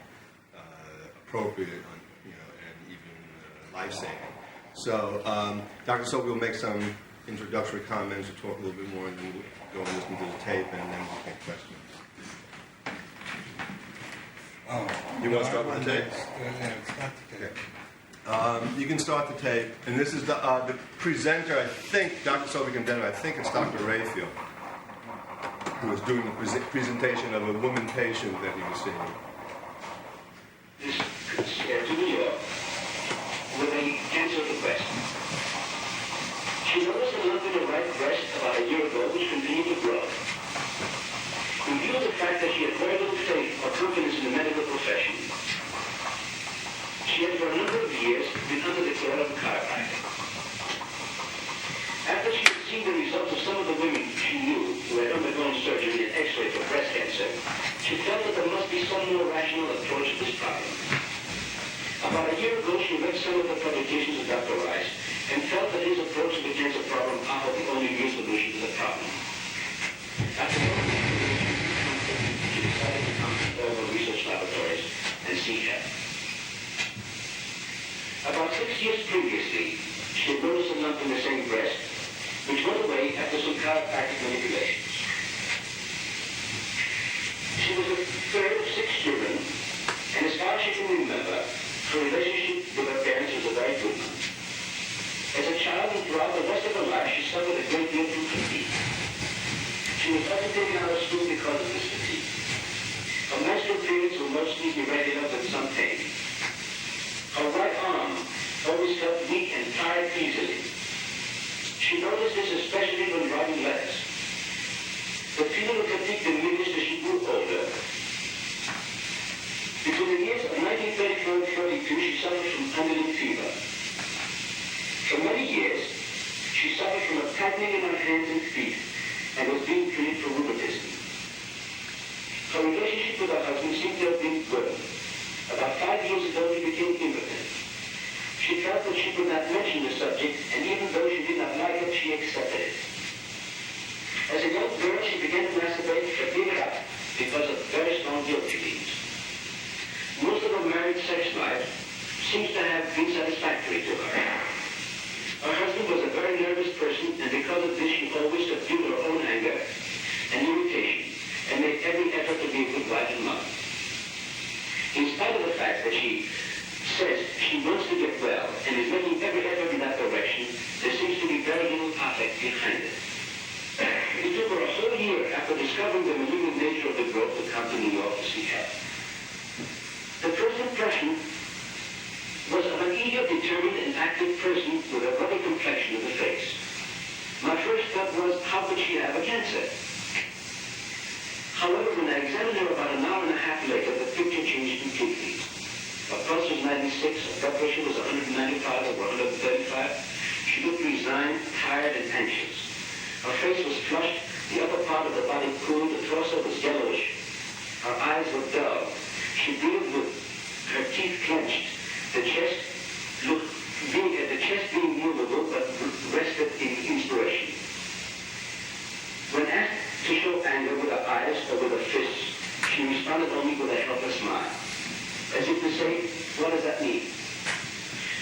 appropriate and even life-saving. So Dr. Sobey will make some introductory comments, or talk a little bit more, and then we'll go and listen to the tape, and then we'll take questions. You want to start with the tape? Yeah, start the tape. Okay. You can start the tape, and this is the presenter. I think Dr. Sobey can identify. I think it's Dr. Rayfield, who was doing the presentation of a woman patient that he was seeing. To New York with a cancer of the breast. She noticed a lump in her right breast about a year ago which continued to grow. In view of the fact that she had very little faith or confidence in the medical profession, she had for a number of years been under the care of a chiropractor. After she had seen the results of some of the women she knew who had undergone surgery and x-ray for breast cancer, she felt that there must be some more rational approach to this problem. About a year ago, she read some of the publications of Dr. Rice and felt that his approach to the cancer problem offered the only real solution to the problem. After all, she decided to contact all the research laboratories and seek help. About 6 years previously, she had noticed a lump in the same breast, which went away after some chiropractic manipulations. She was the third of 6 children, and as far as she can remember, her relationship with her parents was a very good one. As a child and throughout the rest of her life, she suffered a great deal She was often taken out of school because of this fatigue. Her menstrual periods were mostly irregular with some pain. Her right arm always felt weak and tired easily. She noticed this especially when writing letters. The feeling of fatigue diminished as she grew older. Between the years of 1934 and 42, she suffered from underlying fever. For many years, she suffered from a tightening in her hands and feet and was being treated for rheumatism. Her relationship with her husband seemed to have been good. About 5 years ago, he became impotent. She felt that she could not mention the subject, and even though she did not like it, she accepted it. As a young girl, she began to masturbate but gave it up because of very strong guilt feelings. Most of her married sex life seems to have been satisfactory to her. Her husband was a very nervous person, and because of this, she always subdued her own anger and irritation and made every effort to be a good wife and mother. In spite of the fact that she says she wants to get well and is making every effort in that direction, there seems to be very little affect behind it. It took her a whole year after discovering the malignant nature of the growth to come to New York to seek help. The first impression was of an eager, determined, and active person with a ruddy complexion of the face. My first thought was, how could she have a cancer? However, when I examined her about an hour and a half later, the picture changed completely. Her pulse was 96, her blood pressure was 195 over 135. She looked resigned, tired, and anxious. Her face was flushed, the upper part of the body cool, the torso was yellowish. Her eyes were dull. She breathed with her teeth clenched. The chest being movable but rested in inspiration. When asked to show anger with her eyes or with her fists, she responded only with a helpless smile, as if to say, what does that mean?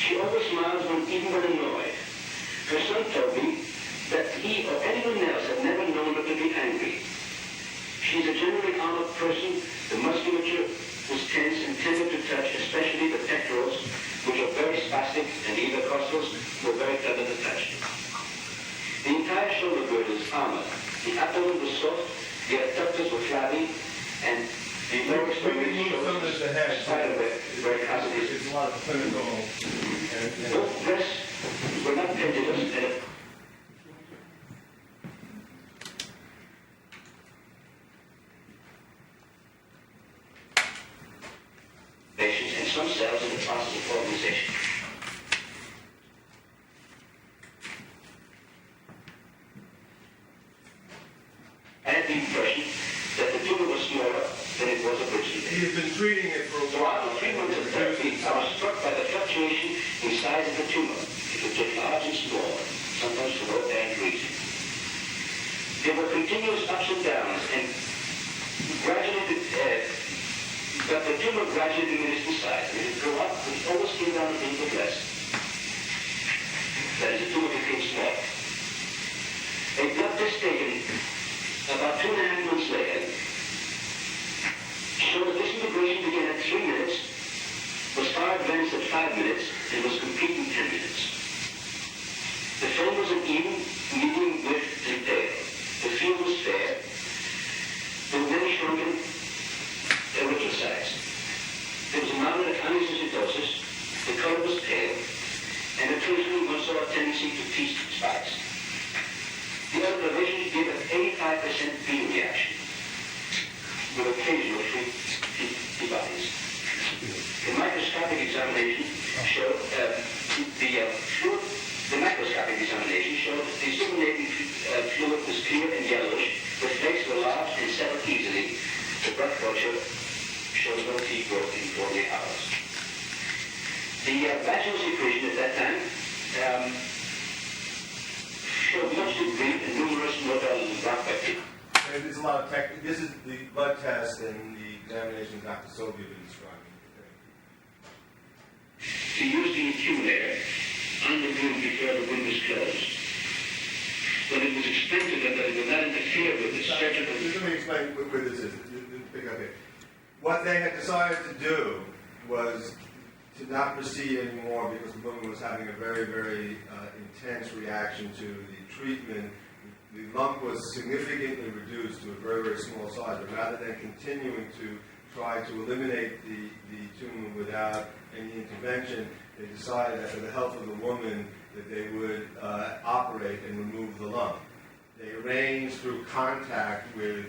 She always smiles even when annoyed. Her son told me that he or anyone else had never known her to be angry. She's a generally armored person. The musculature was tense and tended to touch, especially the pectorals, which are very spastic, and the intercostals were very pleasant to touch. The entire shoulder girdle is armored. The abdomen was soft, the abductors were flabby, and the lower We stomach can move some of this ahead. very positive. It's a lot of clinical and Both breasts were not pendulous, and and some cells in the process of organization. I had the impression that the tumor was smaller than it was originally. he has been treating it for a So while. after 3 months of therapy, I was struck by the fluctuation in size of the tumor. It would get large and small, sometimes for no apparent reason. There were continuous ups and downs, and but the tumor gradually diminished in size. And it grew up, it always came down a little bit less. That is, the tumor became small. A blood test taken about 2.5 months later showed that this integration began at 3 minutes, was far advanced at 5 minutes, and was complete in 10 minutes. The film was an even, medium width and pale. The field was fair. There were many shrunken original size. There was a moderate anisocytosis, the color was pale, and occasionally one saw a tendency to feast spots. The observation gave an 85% beam reaction, with occasional free bodies. The microscopic examination showed the microscopic examination showed the circulating fluid was clear and yellowish, the flakes were large and settled easily. The blood culture shows no teeth growth in 48 hours. The vaginal secretion at that time showed much degree and numerous nodal rock bacteria. There's a lot of tech. This is the blood test and the examination Dr. Sobey has been describing. To use the accumulator on the room before the room was closed. But it was explained to them that it would not interfere with the surgical. Let me explain where this is. Pick up here. What they had decided to do was to not proceed anymore because the woman was having a very, very intense reaction to the treatment. The lump was significantly reduced to a very, very small size, but rather than continuing to try to eliminate the tumor without any intervention, they decided that for the health of the woman that they would operate and remove the lump. They arranged through contact with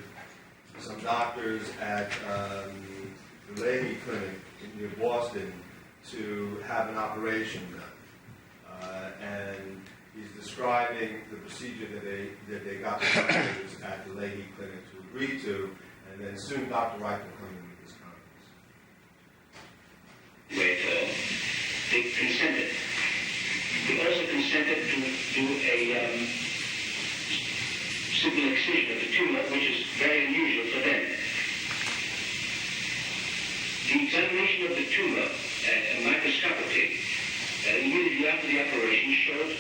some doctors at the Leahy Clinic near Boston to have an operation done. And he's describing the procedure that they got the doctors at the Leahy Clinic to agree to, and then soon Dr. Wright will come in with his comments. Wait, they consented. They also consented to do a simple excision of the tumor, which is very unusual for them. The examination of the tumor microscopically immediately after the operation showed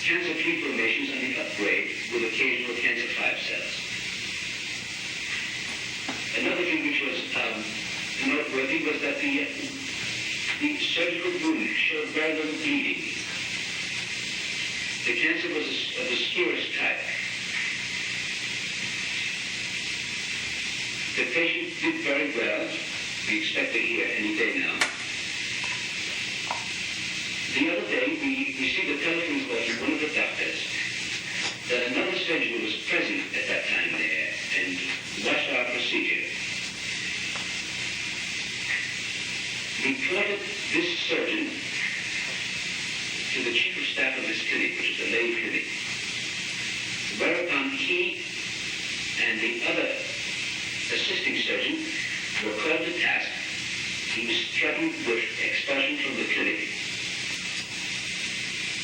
cancer-free formations on the upgrade with occasional cancer 5 cells. Another thing which was noteworthy was that the surgical wound showed very little bleeding. The cancer was of the serous type. The patient did very well. We expect to hear any day now. The other day, we received a telephone call from one of the doctors that another surgeon was present at that time there and watched our procedure. Reported this surgeon to the chief of staff of this clinic, which is the Leahy Clinic, whereupon he and the other assisting surgeon were called to task. He was threatened with expulsion from the clinic,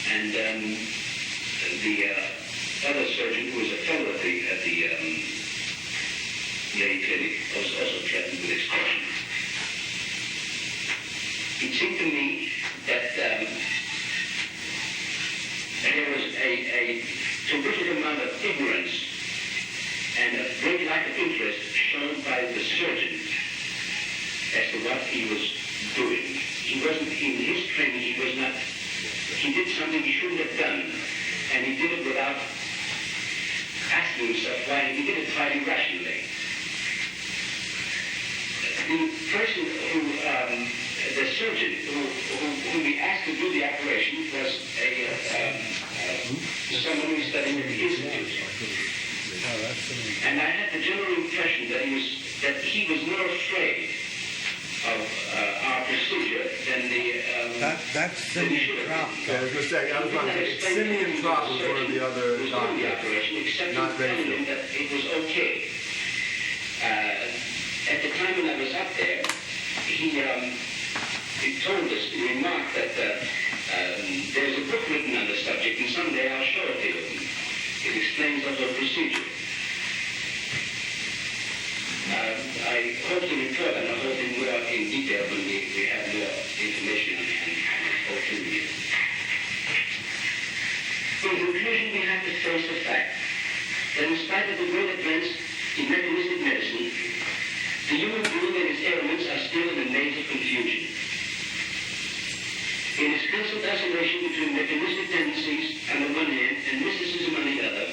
and the other surgeon, who was a fellow at the Leahy Clinic, was also threatened with expulsion. It seemed to me that there was a terrific amount of ignorance and a great lack of interest shown by the surgeon as to what he was doing. He wasn't, in his training, he did something he shouldn't have done, and he did it without asking himself why. He did it quite irrationally. The person the surgeon who we asked to do the operation was someone who studied at the institute. And I had the general impression that he was more afraid of our procedure than That's Simeon Trout. Yeah, I was going to say, Simeon Trout was one of the other doctors, except not in telling him Rachel. that it was okay. At the time when I was up there, he told us, he remarked that there's a book written on the subject, and someday I'll show it to you. It explains the whole procedure. I hope to report on the whole thing more in detail when we have more information on the whole thing here. In conclusion, we have to face the fact that in spite of the great advance in mechanistic medicine, the human being and his ailments are still in a maze of confusion. In his constant oscillation between mechanistic tendencies on the one hand and mysticism on the other,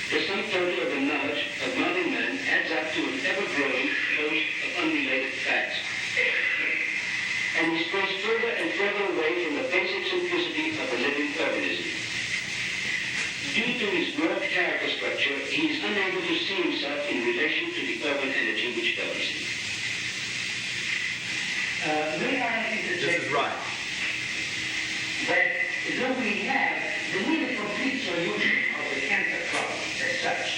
the sum total of the knowledge of modern man adds up to an ever-growing host of unrelated facts. And he strays further and further away from the basic simplicity of the living organism. Due to his warped character structure, he is unable to see himself in relation to the organ energy which governs him. May I interject? This is right. That though we have the need a complete solution of the cancer problem as such,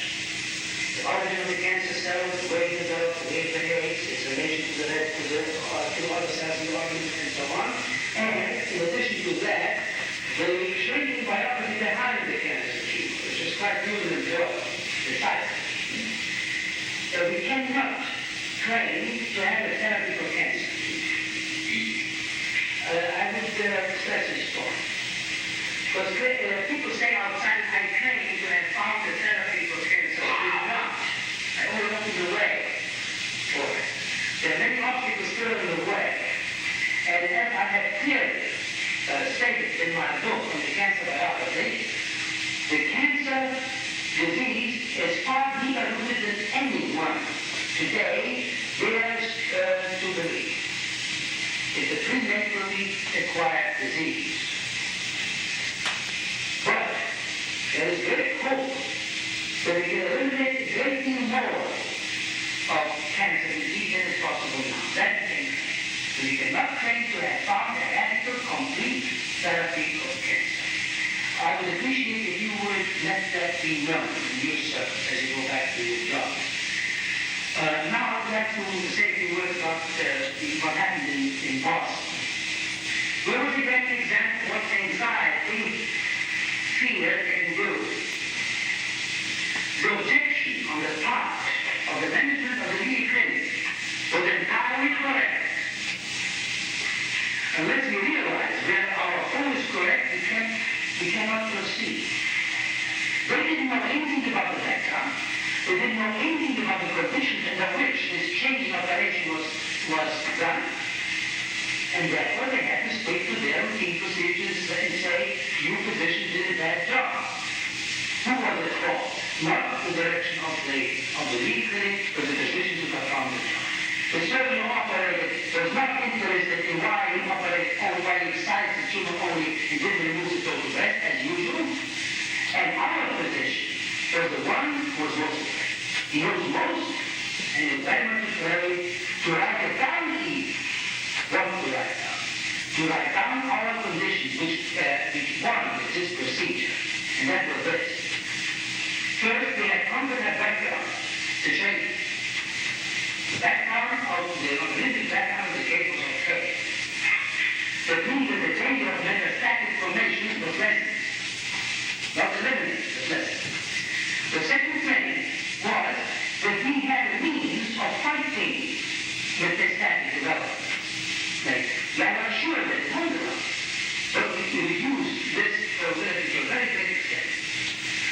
the origin of the cancer cells, the way it develops, the way it generates, its relation to to other cells in the organism, and so on, and in addition to that, the shrinking biology behind the cancer gene, which is quite new and developed, the type. So we cannot claim to have a therapy for cancer. I would stress this point. Because people say outside, I claim to have found the therapy for cancer. I did not. I only opened the way for it. There are many obstacles still in the way. And as I have clearly stated in my book on the cancer biology, the cancer disease is far deeper rooted than anyone today dares to believe. It's a prematurely acquired disease. But there is great hope that we can eliminate a great deal more of cancer disease than is possible now. That's the thing. We cannot claim to have found an adequate, complete therapy of cancer. I would appreciate if you would let that be known in your service as you go back to your job. Now I would like to say a few words about what happened in Boston. Where was the best example of what anxiety, fear can do? The objection on the part of the management of the Lee Clinic was entirely correct. Unless we realize that our hope is correct, we cannot proceed. They didn't know anything about the background. They didn't know anything about the conditions under which this changing operation was done. And therefore they had to stick to their routine procedures and say, you physicians did a bad job. Who was at fault? Not the direction of the Lee Clinic, but the physicians who performed the job. The surgeon who operated was not interested in why he operated only, why he excised the tumor only and didn't remove the total breast as usual. And our physician was the one who was most afraid. He knows most and is very much afraid to write it down even. What to write down? To write down our conditions which warranted this procedure. And that was this. First, we had come to that background to change. The background of the organic background of the case was okay. That means that the danger of metastatic formation was lessened. Not eliminated, but lessened. The second thing was that we had a means of fighting metastatic development. We are not sure that it won't develop, but we use this probability to a very great extent.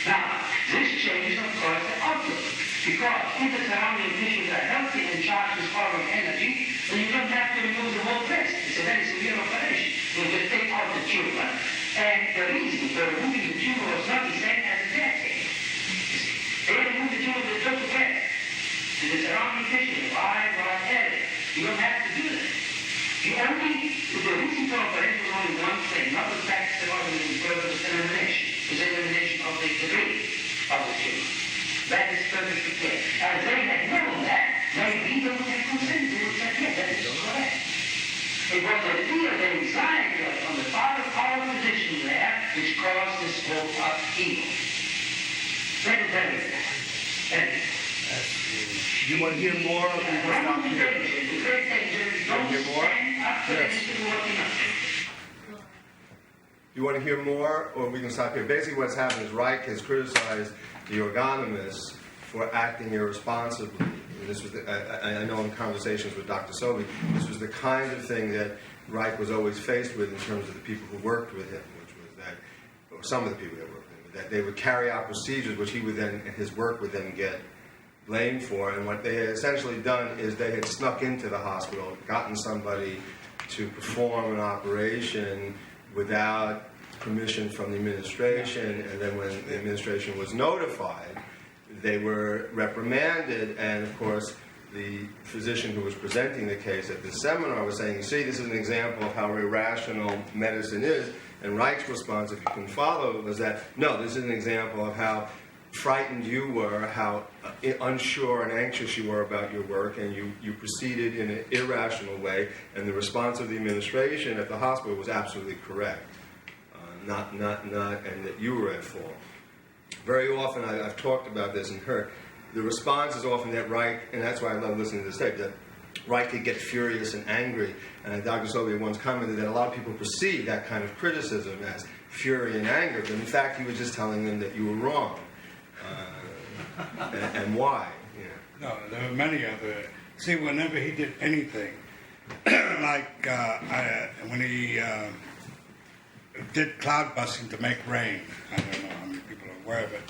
Now, this changes, of course, the outlook. Because if the surrounding tissues are healthy and charged with foreign energy, then you don't have to remove the whole breast. It's a very severe operation. You just take out the tumor, and the reason for removing the tumor was not the same as in their case. They removed the tumor with the total breast, to the surrounding tissue, the wide area. You don't have to do that. The reason for operation was only one thing, not the fact that organism further elimination. It's elimination of the debris of the tumor. That is perfectly clear. As they had known that, maybe they would have consented. They would have said, yes, that is correct. It was a fear of anxiety on the part of our physician there which caused this whole upheaval. That is very important. Do you want to hear more? Or we can stop here. The great danger is don't stand up for anything working up. You want to hear more, or we can stop here? Basically what's happened is Reich has criticized the ergonomists for acting irresponsibly. And this was I know in conversations with Dr. Sobey, this was the kind of thing that Reich was always faced with in terms of the people who worked with him, which was that, or some of the people that worked with him, that they would carry out procedures which he would then, his work would then get blamed for. And what they had essentially done is they had snuck into the hospital, gotten somebody to perform an operation without permission from the administration, and then when the administration was notified, they were reprimanded, and of course the physician who was presenting the case at this seminar was saying, you see, this is an example of how irrational medicine is, and Reich's response, if you can follow, was that, no, this is an example of how frightened you were, how unsure and anxious you were about your work, and you proceeded in an irrational way, and the response of the administration at the hospital was absolutely correct. And that you were at fault. Very often, I've talked about this and heard, the response is often that Reich, and that's why I love listening to this tape, that Reich could get furious and angry. And Dr. Sobey once commented that a lot of people perceive that kind of criticism as fury and anger, but in fact, he was just telling them that you were wrong. And why. Yeah. No, there were many other. See, whenever he did anything, like when he did cloud busting to make rain, I don't know how many people are aware of it.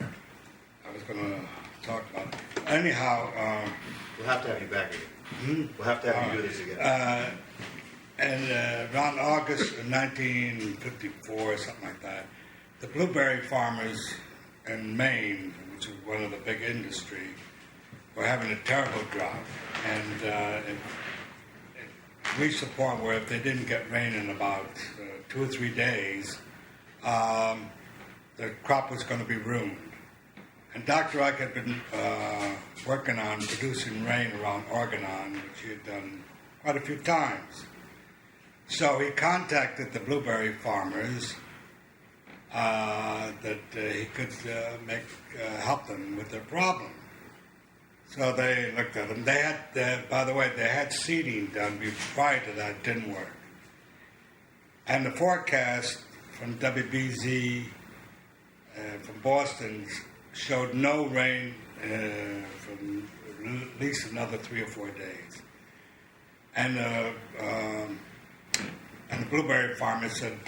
I was going to talk about it. Anyhow, We'll have to have you back again. We'll have to have you do this again. and around August of 1954, something like that, the blueberry farmers in Maine, which is one of the big industry, were having a terrible drought. And it reached a point where if they didn't get rain in about 2 or 3 days, the crop was going to be ruined. And Dr. Ike had been working on producing rain around Oregon, which he had done quite a few times. So he contacted the blueberry farmers that he could help them with their problem. So they looked at them. They had, by the way, they had seeding done prior to that. It didn't work. And the forecast from WBZ from Boston showed no rain from at least another 3 or 4 days. And the blueberry farmer said,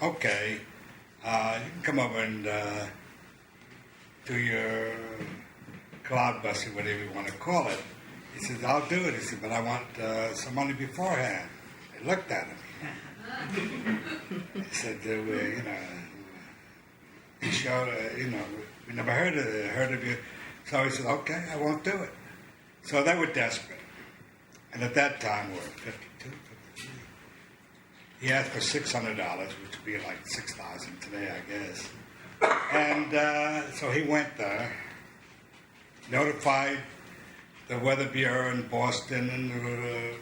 okay, you can come over and do your cloud busting, whatever you want to call it. He said, I'll do it. He said, but I want some money beforehand. They looked at him. He said, he showed, we never heard of you. So he said, okay, I won't do it. So they were desperate. And at that time, we were 52, 53. He asked for $600, which would be like $6,000 today, I guess. And so he went there, notified the Weather Bureau in Boston and the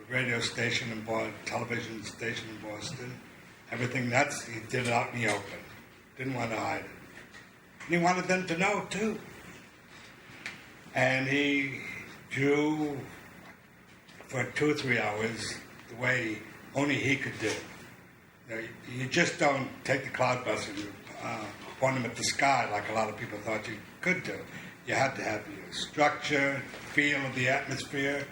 radio station and television station in Boston. Everything he did it out in the open. Didn't want to hide it. And he wanted them to know, too. And he drew for 2 or 3 hours the way only he could do it. You just don't take the cloud bus and point them at the sky like a lot of people thought you could do. You had to have your structure, feel of the atmosphere,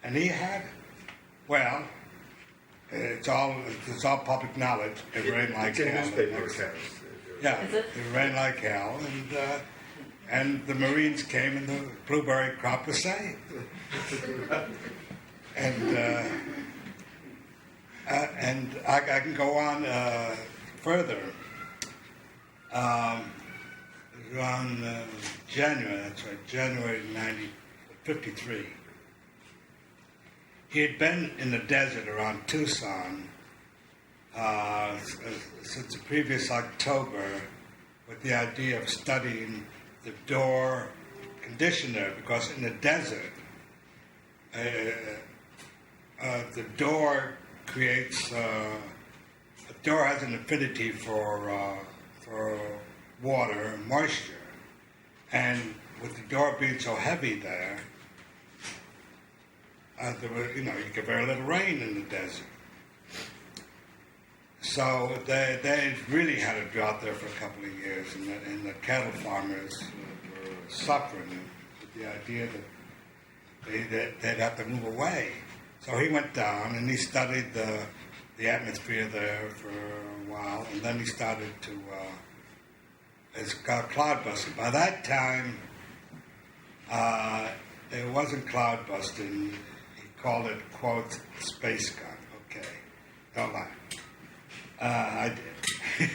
and he had it. Well, it's all public knowledge. It rained like hell. It's in newspaper accounts. Yeah, it rained like hell, and the Marines came, and the blueberry crop was saved. And I can go on further. Around January, that's right, January 1953. He had been in the desert around Tucson since the previous October with the idea of studying the door condition there, because in the desert, the door creates, the door has an affinity for water and moisture. And with the door being so heavy there, you get very little rain in the desert. So they really had a drought there for a couple of years, and the cattle farmers were suffering with the idea that they'd have to move away. So he went down and he studied the atmosphere there for a while, and then he started to it's called cloud busting. By that time, it wasn't cloud busting. He called it, quote, space gun. Okay, don't lie. I did.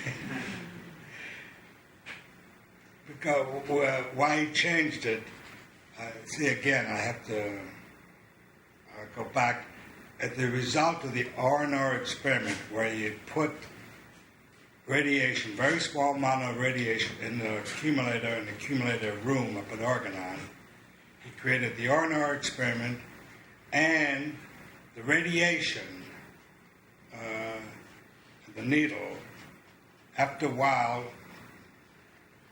Because why he changed it, see, again, I have to go back. At the result of the R&R experiment, where he had put radiation, very small amount of radiation in the accumulator room up at Oregon. He created the R&R experiment, and the radiation, the needle, after a while,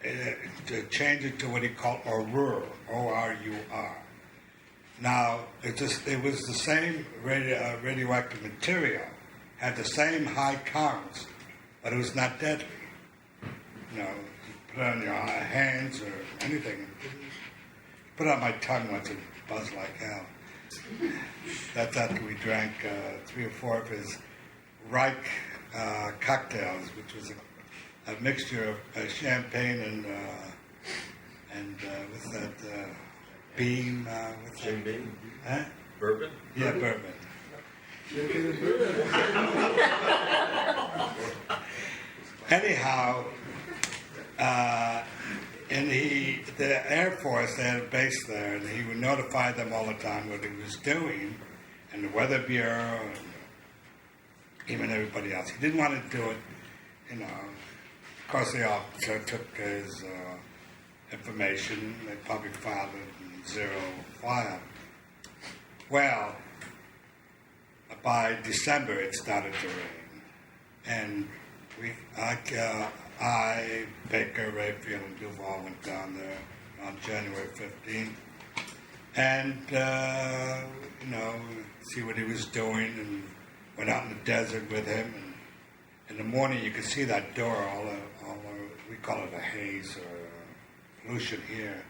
to change it to what he called Aurur, O-R-U-R. Now, it was the same radioactive material, had the same high counts, but it was not deadly. You put it on your hands or anything. Put it on my tongue once, it buzzed like hell. That's after we drank 3 or 4 of his Reich cocktails, which was a mixture of champagne and what's that? Bean. Jim Beam? Huh? Bourbon? Yeah, bourbon. Anyhow, the Air Force, they had a base there, and he would notify them all the time what he was doing, and the Weather Bureau, and even everybody else. He didn't want to do it, you know. Of course, the officer took his information. They probably filed it in zero file. Well, by December, it started to rain, and I, Baker, Rayfield, and Duval went down there on January 15th, and you know, see what he was doing, and went out in the desert with him. And in the morning, you could see that door, all the, we call it a haze or pollution here,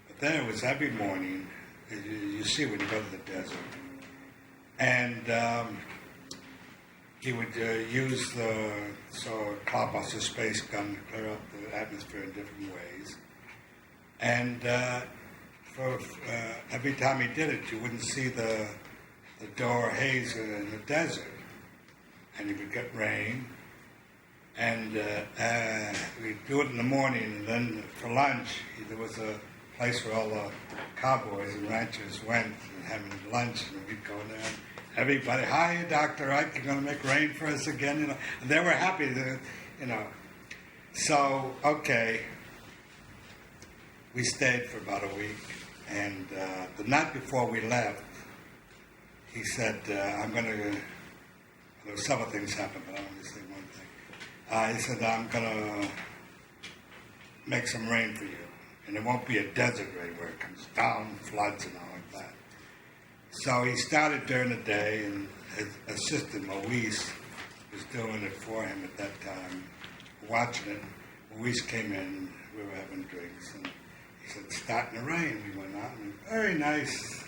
but then it was every morning. You see when you go to the desert, and he would use the cloudbuster space gun to clear up the atmosphere in different ways. And for every time he did it, you wouldn't see the door haze in the desert, and you would get rain. And we'd do it in the morning, and then for lunch, there was a place where all the cowboys and ranchers went and having lunch, and we'd go there. Everybody, hi, Dr. Ike, you're going to make rain for us again, you know. And they were happy, you know. So, okay, we stayed for about a week, and the night before we left, he said, I'm going to, there were several things happened, but I want to say one thing. He said, I'm going to make some rain for you, and it won't be a desert rain where it comes down, floods and all like that. So he started during the day, and his assistant, Louise, was doing it for him at that time, watching it. Louise came in, we were having drinks, and he said, it's starting to rain. We went out, and very nice,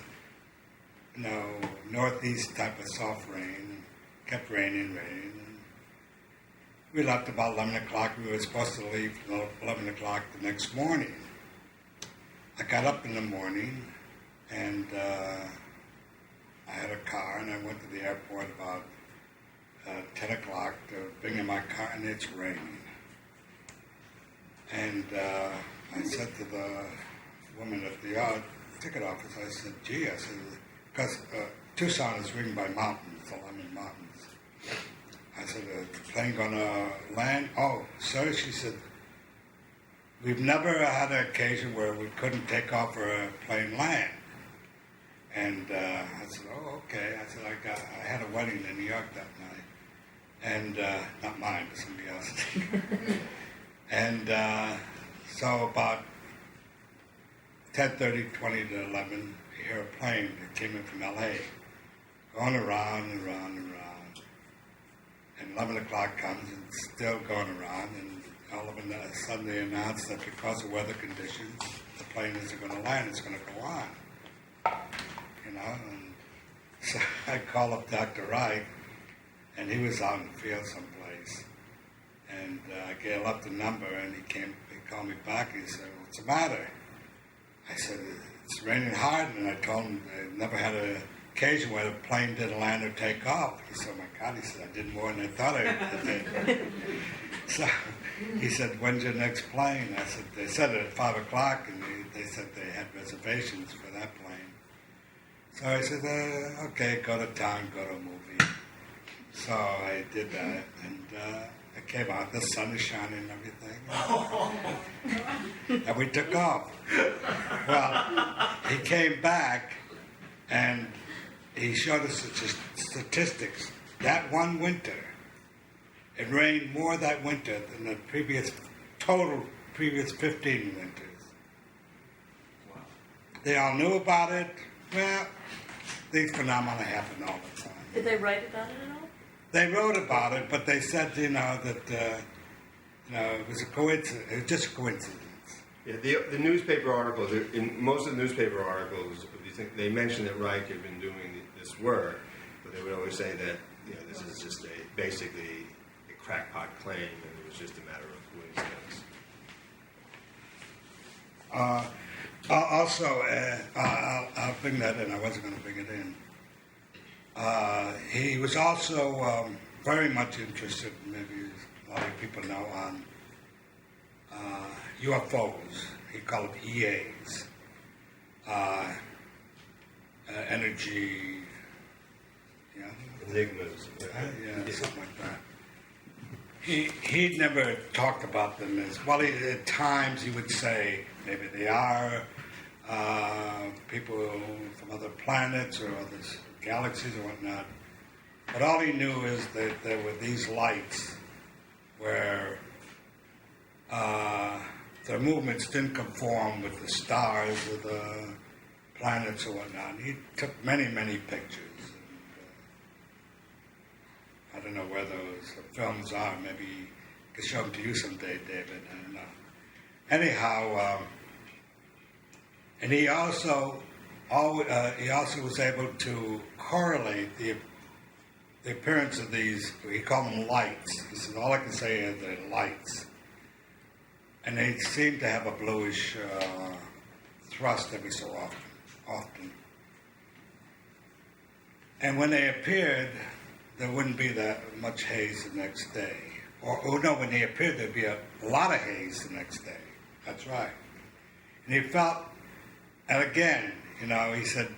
you know, northeast type of soft rain, and kept raining. And we left about 11 o'clock. We were supposed to leave at 11 o'clock the next morning. I got up in the morning, and I had a car, and I went to the airport about 10 o'clock to bring in my car, and it's raining. And I said to the woman at the ticket office, I said, gee, I said, because Tucson is ringed by mountains, the Lemon Mountains. I said, is the plane going to land? Oh, sir, she said, we've never had an occasion where we couldn't take off or a plane land. And I said, oh, okay. I said, I had a wedding in New York that night. And, not mine, but somebody else's. And so about 10:30, 20 to 11, you hear a plane that came in from L.A., going around and around and around. And 11 o'clock comes, and it's still going around, and all of a sudden they announced that because of weather conditions, the plane isn't going to land, it's going to go on. You know, and so I called up Dr. Wright, and he was out in the field someplace. And I left the number, and he called me back, and he said, what's the matter? I said, it's raining hard, and I told him I never had an occasion where the plane didn't land or take off. He said, oh my God, he said, I did more than I thought I did. So he said, when's your next plane? I said, they said it at 5 o'clock, and they said they had reservations for that plane. So I said, okay, go to town, go to a movie. So I did that, and I came out, the sun is shining and everything. And we took off. Well, he came back, and he showed us the statistics. That one winter, it rained more that winter than the previous 15 winters. Wow. They all knew about it. Well, these phenomena happen all the time. Did they write about it at all? They wrote about it, but they said, that, it was a coincidence. It was just a coincidence. Yeah, the newspaper articles, in most of the newspaper articles, they mentioned that Reich had been doing this work, but they would always say that, this is just basically a crackpot claim, and it was just a matter of coincidence. Also, I'll bring that in. I wasn't going to bring it in. He was also very much interested, maybe a lot of people know, on UFOs. He called it EAs. Energy, yeah, Enigmas. yeah, something like that. He never talked about them as well. At times he would say maybe they are people from other planets or other galaxies or whatnot. But all he knew is that there were these lights where their movements didn't conform with the stars or the planets or whatnot. He took many, many pictures. I don't know where those films are. Maybe I could show them to you someday, David. I don't know. Anyhow, and he also was able to correlate the appearance of these. He called them lights. He said, all I can say is they're lights, and they seem to have a bluish thrust every so often. And when they appeared, there wouldn't be that much haze the next day. Or no, when they appeared, there'd be a lot of haze the next day. That's right. And he felt, and again, he said,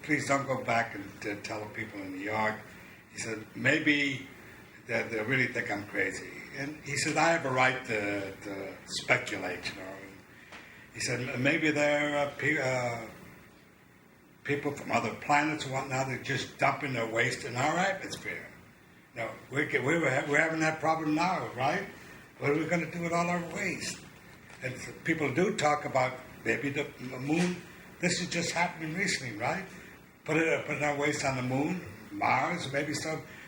please don't go back and tell the people in New York. He said, maybe they'll really think I'm crazy. And he said, I have a right to speculate, He said, maybe there are people from other planets and whatnot that just dumping their waste in our atmosphere. We're having that problem now, right? What are we going to do with all our waste? And people do talk about maybe the moon. This is just happening recently, right? Putting our waste on the moon, Mars, maybe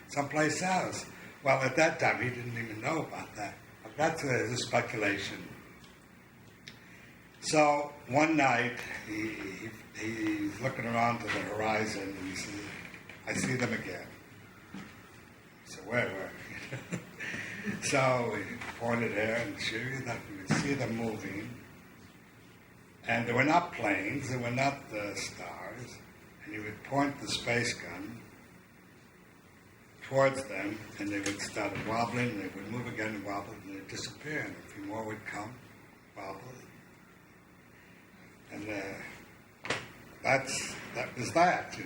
someplace else. Well, at that time, he didn't even know about that. But that's a speculation. So one night, he's looking around to the horizon, and he says, I see them again. So where? So he pointed there, and sure enough, you could see them moving. And they were not planes, they were not stars. And he would point the space gun towards them, and they would start wobbling, and they would move again and wobble, and they'd disappear, and a few more would come, wobble. And that was that.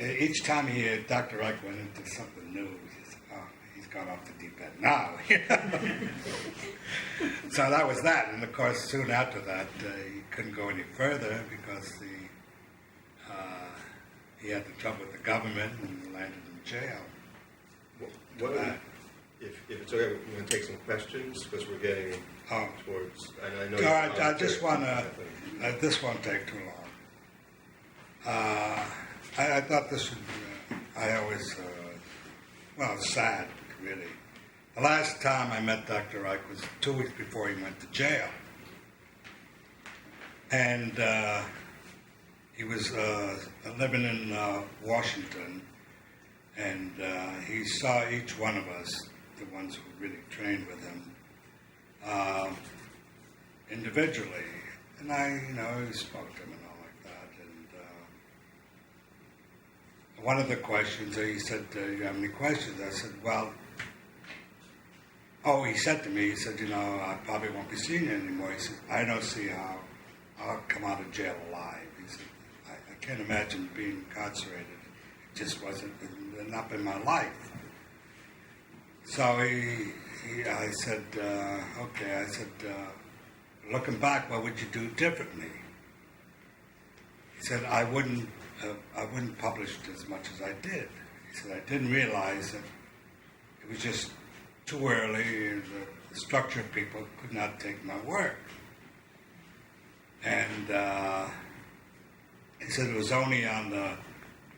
Each time Dr. Reich went into something new, he said, oh, he's gone off the deep end now. So that was that. And of course, soon after that, he couldn't go any further because he had the trouble with the government and landed in jail. If it's okay, we're going to take some questions because we're getting towards. I know. I just want to. This won't take too long. I thought this would. I always. It's sad, really. The last time I met Dr. Reich was 2 weeks before he went to jail, and he was living in Washington, and he saw each one of us, the ones who really trained with him, individually. And I spoke to him and all like that. And one of the questions, he said, do you have any questions? I said, he said to me, I probably won't be seeing you anymore. He said, I don't see how I'll come out of jail alive. He said, I can't imagine being incarcerated. It just wasn't enough in my life. So I said, okay. I said, looking back, what would you do differently? He said, I wouldn't publish as much as I did. He said, I didn't realize that it was just too early. The structured people could not take my work. And he said it was only on the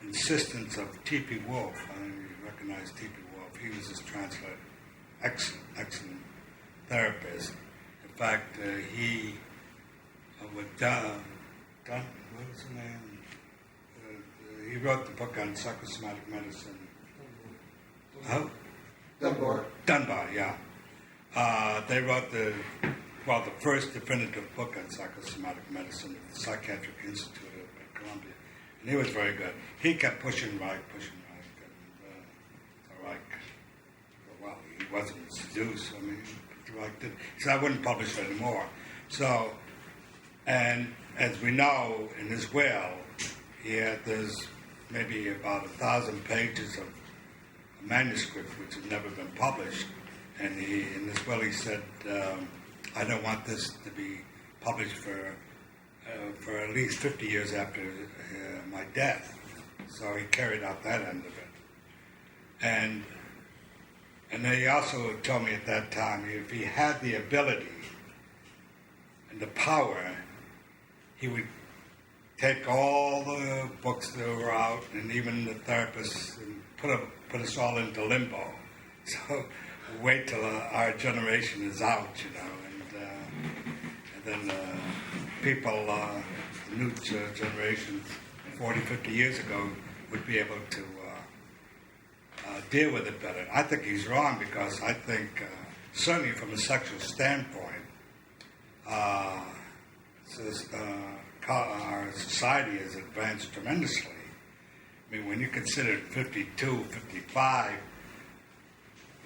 insistence of T.P. Wolf. I recognize T.P. Wolf. He was his translator. Excellent therapist. In fact, he with Dunn, what was his name? He wrote the book on psychosomatic medicine. Dunbar, yeah. They wrote the first definitive book on psychosomatic medicine at the Psychiatric Institute at Columbia. And he was very good. He kept pushing right. Reich. Well, he wasn't seduced. I mean, Dr. Reich did. He said, I wouldn't publish it anymore. So, and as we know, in his will, there's maybe about 1,000 pages of a manuscript which has never been published. And in his will, he said, I don't want this to be published for at least 50 years after my death. So he carried out that end of it. And then he also told me at that time, if he had the ability and the power, he would take all the books that were out and even the therapists and put us all into limbo. So wait till our generation is out, and then people, the new generations, 40, 50 years ago, would be able to deal with it better. I think he's wrong because I think, certainly from a sexual standpoint, our society has advanced tremendously. I mean, when you consider 52, 55,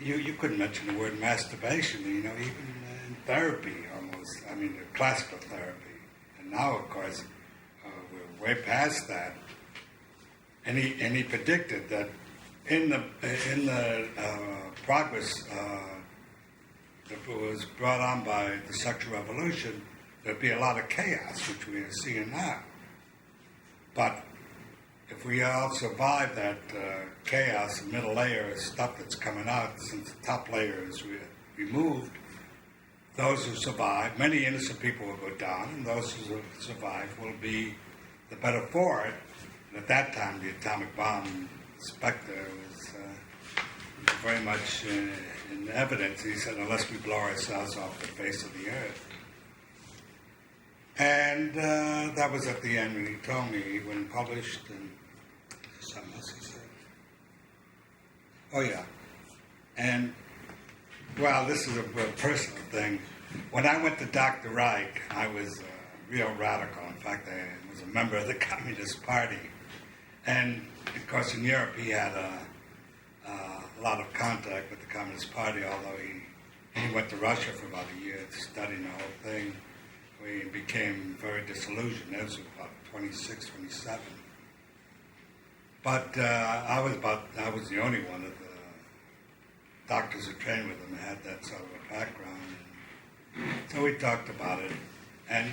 you couldn't mention the word masturbation, even in therapy almost. I mean, the classical therapy. And now, of course, we're way past that. And he predicted that in the progress that was brought on by the sexual revolution, there'd be a lot of chaos, which we are seeing now. But if we all survive that chaos, the middle layer of stuff that's coming out, since the top layer is removed, those who survive, many innocent people will go down, and those who survive will be the better for it. And at that time, the atomic bomb specter was very much in evidence. He said, unless we blow ourselves off the face of the earth. And that was at the end when he told me, when published, and something else he said. Oh, yeah. And, well, this is a personal thing. When I went to Dr. Reich, I was real radical. In fact, I was a member of the Communist Party. And, of course, in Europe, he had a lot of contact with the Communist Party, although he went to Russia for about a year studying the whole thing. We became very disillusioned. That was about 26, 27. But I was the only one of the doctors who trained with him who had that sort of a background. So we talked about it. And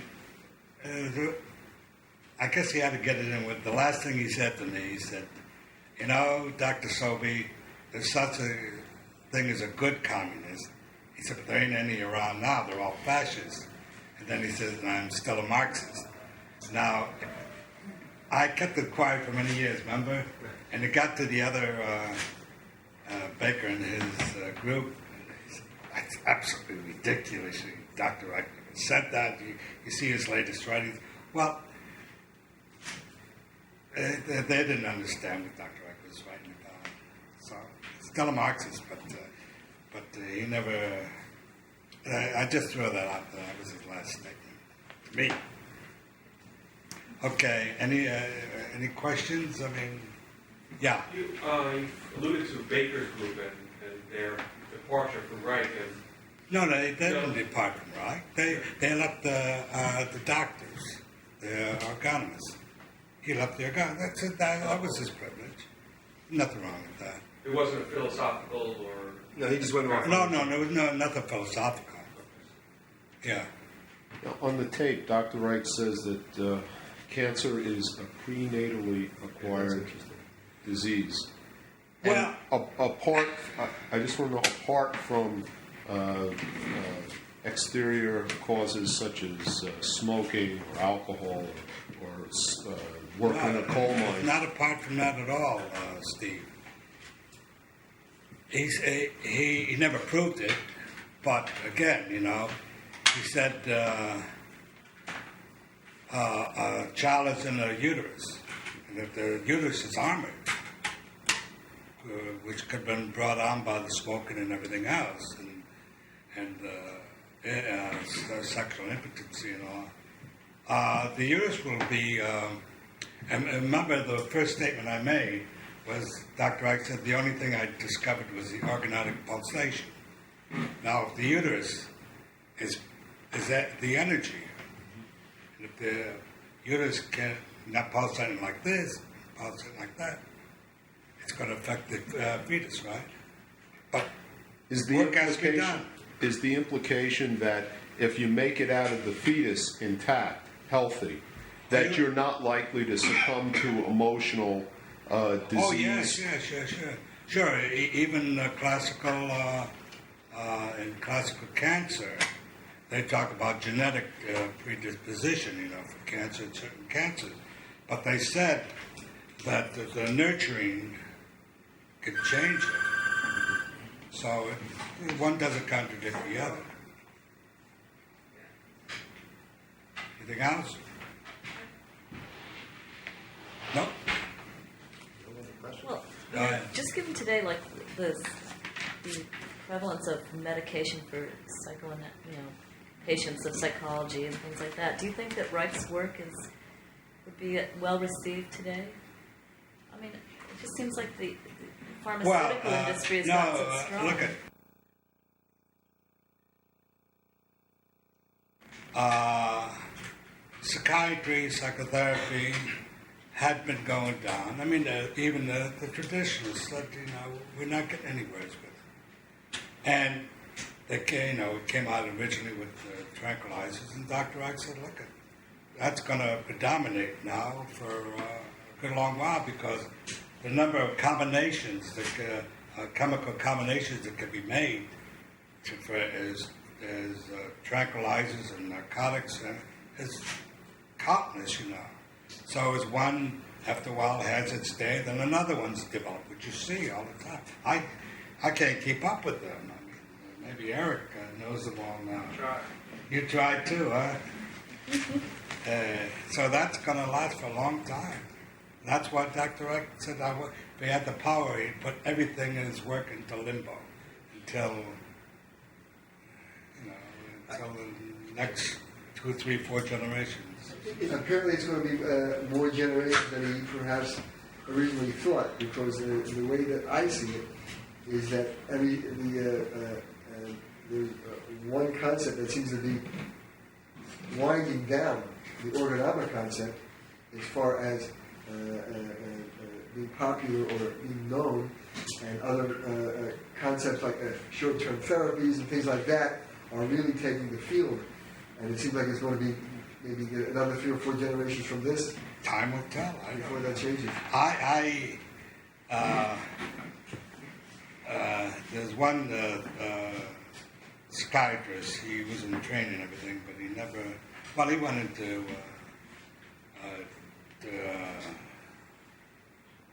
I guess he had to get it in with the last thing he said to me. He said, Dr. Sobey, there's such a thing as a good communist. He said, but there ain't any around now. They're all fascists. And then he says, and I'm still a Marxist. Now, I kept it quiet for many years, remember? And it got to the other Baker and his group. And he said, that's absolutely ridiculous. Dr. Reich said that. You see his latest writings. Well, they didn't understand what Dr. Reich was writing about. So, still a Marxist, but he never... I just threw that out there. That was his last statement to me. Okay. Any questions? I mean, yeah. You alluded to Baker's group and their departure from Reich. No, they didn't depart from Reich. They left the doctors, the ergonomists. He left the ergonomists. That was his privilege. Nothing wrong with that. It wasn't a philosophical or... No, he just went off. No, there was nothing philosophical. Yeah. Now, on the tape, Dr. Wright says that cancer is a prenatally acquired disease. Well, I just want to know, apart from exterior causes such as smoking or alcohol or working in a coal mine. Not apart from that at all, Steve. He never proved it, but again, he said a child is in a uterus, and if the uterus is armored, which could have been brought on by the smoking and everything else, and sexual impotency and all, the uterus will be. And remember, the first statement I made was Dr. Ike said the only thing I discovered was the organotic pulsation. Now, if the uterus is that the energy, and if the uterus can not pulsating like this, pulsating like that, it's going to affect the fetus, right? But Is the work has to be implication, done. is the implication that if you make it out of the fetus intact, healthy, that you're not likely to succumb to emotional disease? Oh yes, sure. Even in classical cancer, they talk about genetic predisposition, for cancer and certain cancers. But they said that the nurturing could change it. So one doesn't contradict the other. Anything else? No? Well, Go ahead. just given today, like the prevalence of medication for patients of psychology and things like that, do you think that Reich's work would be well received today? I mean, it just seems like the pharmaceutical industry is not so strong. Look psychiatry, psychotherapy had been going down. I mean, even the traditionalists said, we're not getting anywhere with it. And it came out originally with tranquilizers, and Dr. Reich said, look, that's going to predominate now for a good long while because the number of combinations, chemical combinations that can be made as tranquilizers and narcotics is countless, So as one, after a while, has its day, then another one's developed, which you see all the time. I can't keep up with them. I mean, maybe Eric knows them all now. Try. You tried too, huh? So that's going to last for a long time. That's what Dr. Reich said. If he had the power, he'd put everything in his work into limbo until the next 2, 3, 4 generations. Apparently it's going to be more generations than he perhaps originally thought, because the way that I see it is that there's one concept that seems to be winding down the organomic concept as far as being popular or being known, and other concepts like short-term therapies and things like that are really taking the field. And it seems like it's going to be maybe another 3 or 4 generations from this. Time will tell. Before that changes. There's one psychiatrist. He was in training and everything, but he never. Well, he went into.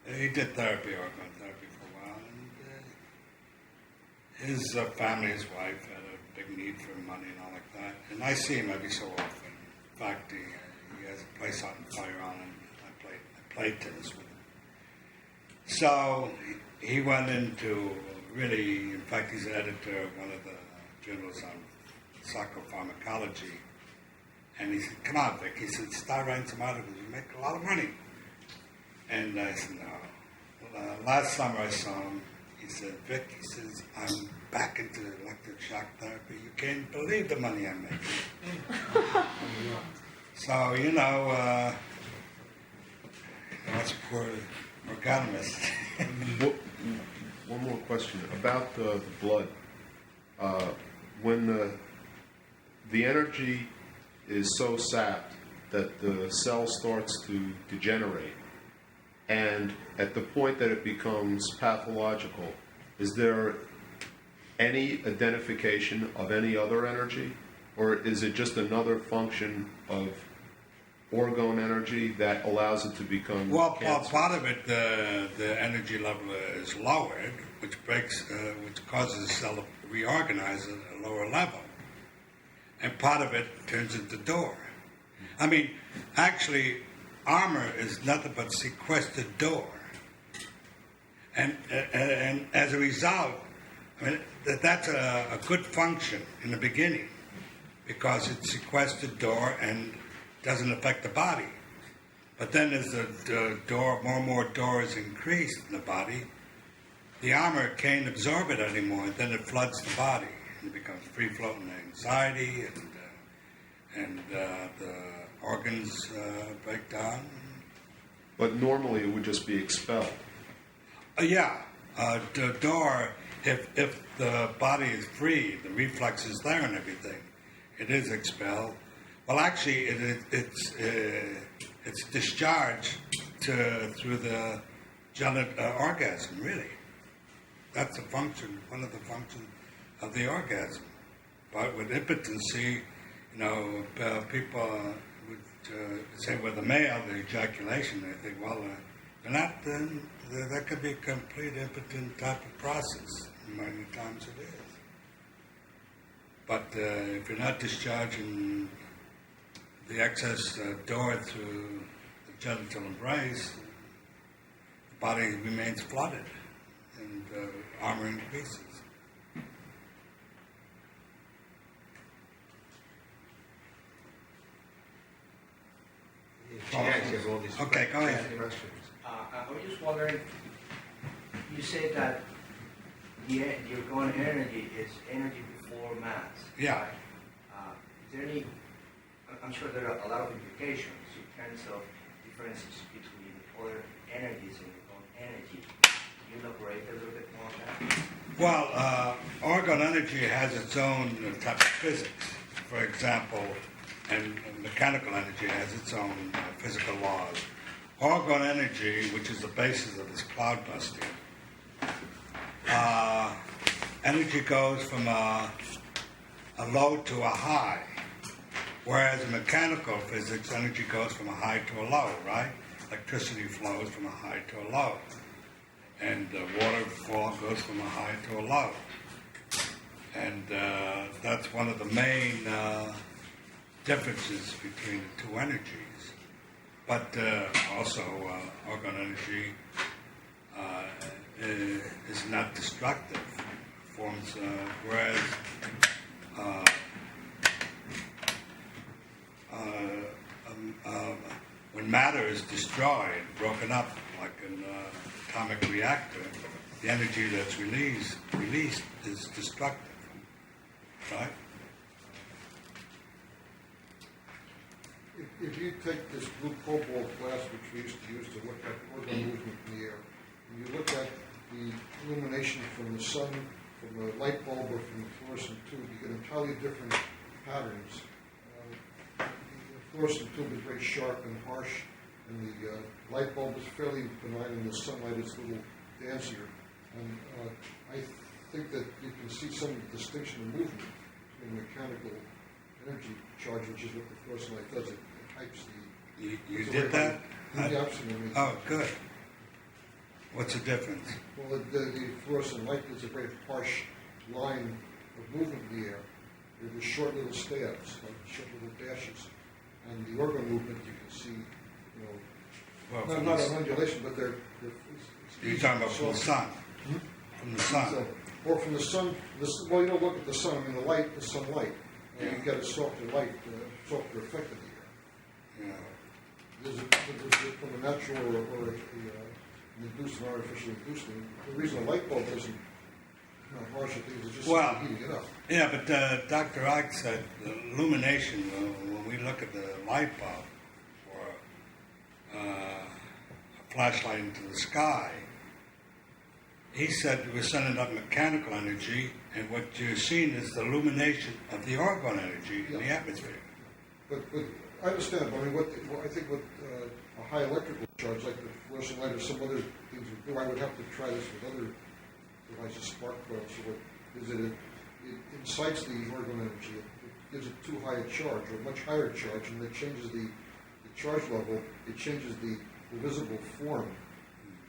He did therapy, organ therapy, for a while, and his family, his wife, had a big need for money and all like that. And I see him every so often. In fact, he has a place out in Fire Island. I played tennis with him. So he went into really, in fact, he's the editor of one of the journals on psychopharmacology. And he said, come on, Vic. He said, start writing some articles. You make a lot of money. And I said, no. Last summer I saw him. He said, Vic, he says, I'm back into electric shock therapy. You can't believe the money I'm making. So, that's poor orgasmist. One more question about the blood. When the energy is so sapped that the cell starts to degenerate, and at the point that it becomes pathological, is there any identification of any other energy? Or is it just another function of orgone energy that allows it to become cancer? Part of it, the energy level is lowered, which causes the cell to reorganize at a lower level. And part of it turns into door. I mean, actually, armor is nothing but sequestered door. And as a result, I mean, that's a good function in the beginning, because it's sequestered door and doesn't affect the body. But then as the door, more and more doors increase in the body, the armor can't absorb it anymore, and then it floods the body, and it becomes free-floating anxiety, and the organs break down. But normally it would just be expelled. The door, if the body is free, the reflex is there and everything, it is expelled. Well, actually, it's discharged through the orgasm, really. That's a function, one of the functions of the orgasm. But with impotency, people would say with the male, the ejaculation, they think, well, they're not, that could be a complete impotent type of process. Many times it is. But if you're not discharging the excess door through the genital embrace, the body remains flooded and armor increases. She actually has all these Okay, go ahead. questions. I was just wondering, you said that the orgone energy is energy before mass. Yeah. Right? Is there any, I'm sure there are a lot of implications in terms of differences between other energies and orgone energy. Can you elaborate a little bit more on that? Well, orgone energy has its own type of physics. For example, and mechanical energy has its own physical laws. Orgone energy, which is the basis of this cloud busting, energy goes from a low to a high, whereas in mechanical physics, energy goes from a high to a low, right? Electricity flows from a high to a low, and waterfall goes from a high to a low. And that's one of the main differences between the two energies. But also, orgone energy is not destructive. Forms, whereas when matter is destroyed, broken up, like an atomic reactor, the energy that's released is destructive, right? If you take this blue cobalt glass, which we used to use to look at orgone movement in the air, and you look at the illumination from the sun, from a light bulb, or from the fluorescent tube, you get entirely different patterns. The fluorescent tube is very sharp and harsh, and the light bulb is fairly benign, and the sunlight is a little dancier. And I think that you can see some distinction in movement between mechanical energy charge, which is what the fluorescent light does. It hypes the... You did that? Yeah, absolutely. Oh, good. What's the difference? Well, the fluorescent light is a very harsh line of movement in the air. There are short little stabs, like short little dashes. And the orgone movement, you can see, Well, not an undulation, but they're you're talking about from the sun. From the sun. Or from the sun, well, you don't look at the sun, I mean the light, the sunlight. And you get a softer light, softer effect of the air. Yeah. There's from a natural or an induced and artificially induced. And the reason a light bulb isn't harsh at things is just heating it up. Yeah, but Dr. Ike said the illumination, when we look at the light bulb or a flashlight into the sky, he said we're sending up mechanical energy, and what you're seeing is the illumination of the orgone energy in the atmosphere. But I understand. I mean, I think what a high electrical charge, like the fluorescent light or some other things would do, I would have to try this with other devices, spark plugs. So what is it incites the orgone energy. It gives it too high a charge or a much higher charge, and it changes the charge level. It changes the visible form.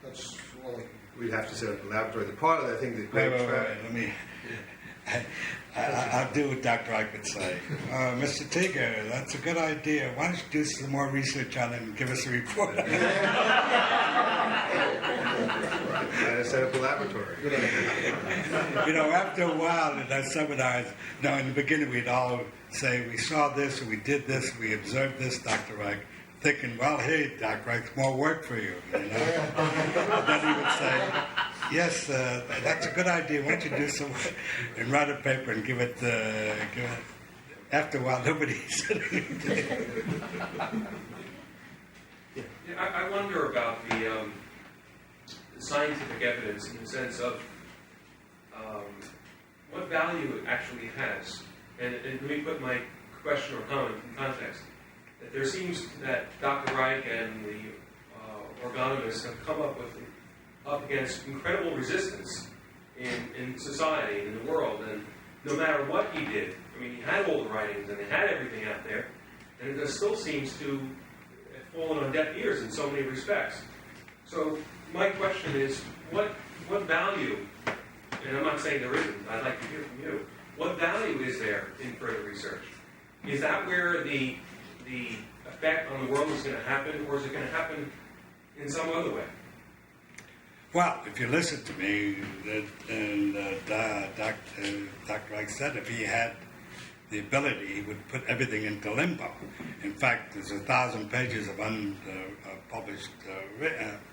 That's all I can. We'd have to set up a laboratory. The part of that thing that Greg tried. Let me. I'll do what Dr. Ike would say. Mr. Tigger, that's a good idea. Why don't you do some more research on it and give us a report? Set up a laboratory. After a while in our seminars, in the beginning we'd all say, we saw this, we did this, we observed this, Dr. Ike. thinking, well, hey, Doc Wright's more work for you. You know? And then he would say, yes, that's a good idea. Why don't you do some and write a paper and give it. After a while, nobody said anything. Yeah, I wonder about the scientific evidence in the sense of what value it actually has. And let me put my question or comment in context. That there seems that Dr. Reich and the ergonomists have come up against incredible resistance in society, in the world, and no matter what he did, I mean, he had all the writings and they had everything out there, and it still seems to have fallen on deaf ears in so many respects. So my question is, what value, and I'm not saying there isn't, I'd like to hear from you, what value is there in further research? Is that where the effect on the world is going to happen, or is it going to happen in some other way? Well, if you listen to me, and Dr. Reich said if he had the ability, he would put everything into limbo. In fact, there's 1,000 pages of unpublished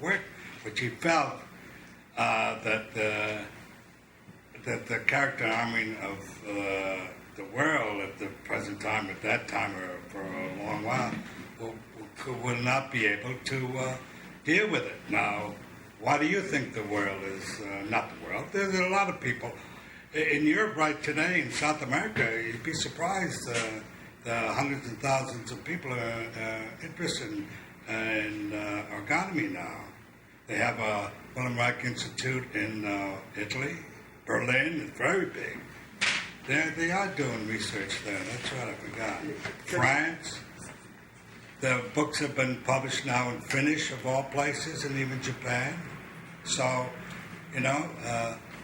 work, which he felt that the character arming of the world at the present time, at that time, or for a long while, will not be able to deal with it. Now, why do you think the world is not the world? There's a lot of people in Europe right today, in South America. You'd be surprised the hundreds and thousands of people are interested in ergonomy now. They have a Wilhelm Reich Institute in Italy, Berlin. It's very big. They are doing research there. That's what I forgot. France. The books have been published now in Finnish, of all places, and even Japan. So, you know,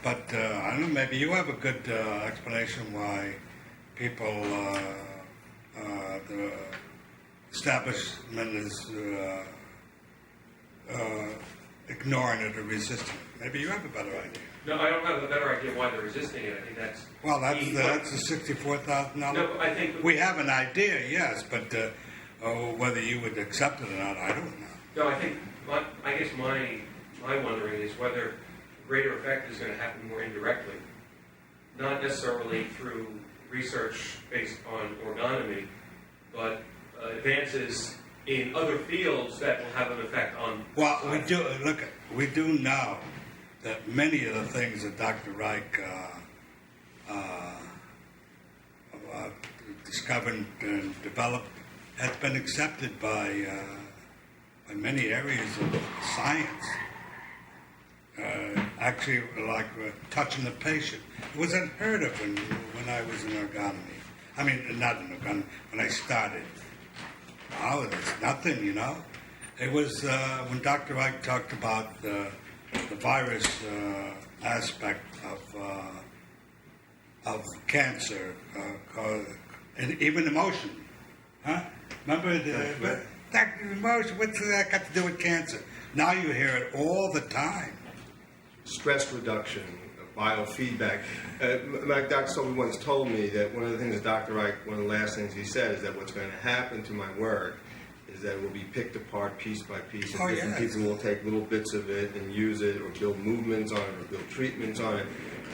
but I don't know, maybe you have a good explanation why people, the establishment is ignoring it or resisting it. Maybe you have a better idea. No, I don't have a better idea why they're resisting it. I think that's... Well, that's the $64,000. No, I think... We have an idea, yes, but whether you would accept it or not, I don't know. No, I think, I guess my wondering is whether greater effect is going to happen more indirectly. Not necessarily through research based on ergonomy, but advances in other fields that will have an effect on... Well, we do know that many of the things that Dr. Reich discovered and developed has been accepted by many areas of science. Actually, like touching the patient. It was unheard of when I was in ergonomy. I mean, not in ergonomy, when I started. Oh, there's nothing, you know. It was when Dr. Reich talked about the virus aspect of cancer, and even emotion. Huh? Remember that emotion? What's that got to do with cancer? Now you hear it all the time. Stress reduction, biofeedback. Dr. Sobey once told me that one of the things that Dr. Reich, one of the last things he said is that what's going to happen to my work is that it will be picked apart piece by piece, and different people will take little bits of it and use it, or build movements on it, or build treatments on it.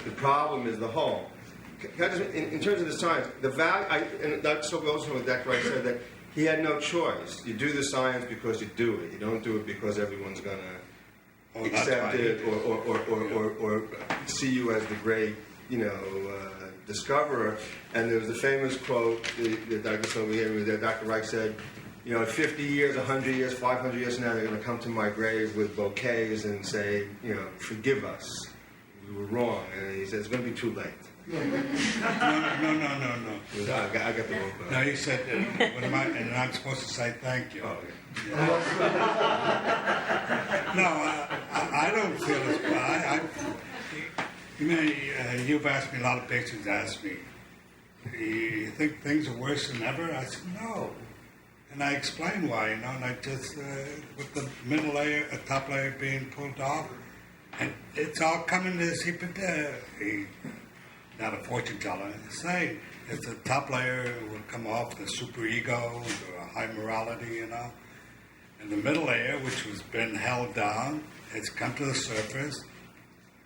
The problem is the whole. In terms of the science, the value, and Dr. Sobey also, what Dr. Reich said, that he had no choice. You do the science because you do it. You don't do it because everyone's going to accept it or see you as the great, discoverer. And there was the famous quote that Dr. Sobey gave me that Dr. Reich said, in 50 years, 100 years, 500 years from now, they're going to come to my grave with bouquets and say, forgive us. We were wrong. And he said, it's going to be too late. No. I got the wrong quote. No, he said, and I'm supposed to say thank you. Oh, yeah. No, I don't feel as bad. You've asked me, a lot of patients ask me, you think things are worse than ever? I said, no. And I explain why, and I just, with the middle layer, top layer being pulled off, and it's all coming as he not a fortune teller, saying that the top layer will come off, the superego, the high morality, And the middle layer, which has been held down, it's come to the surface.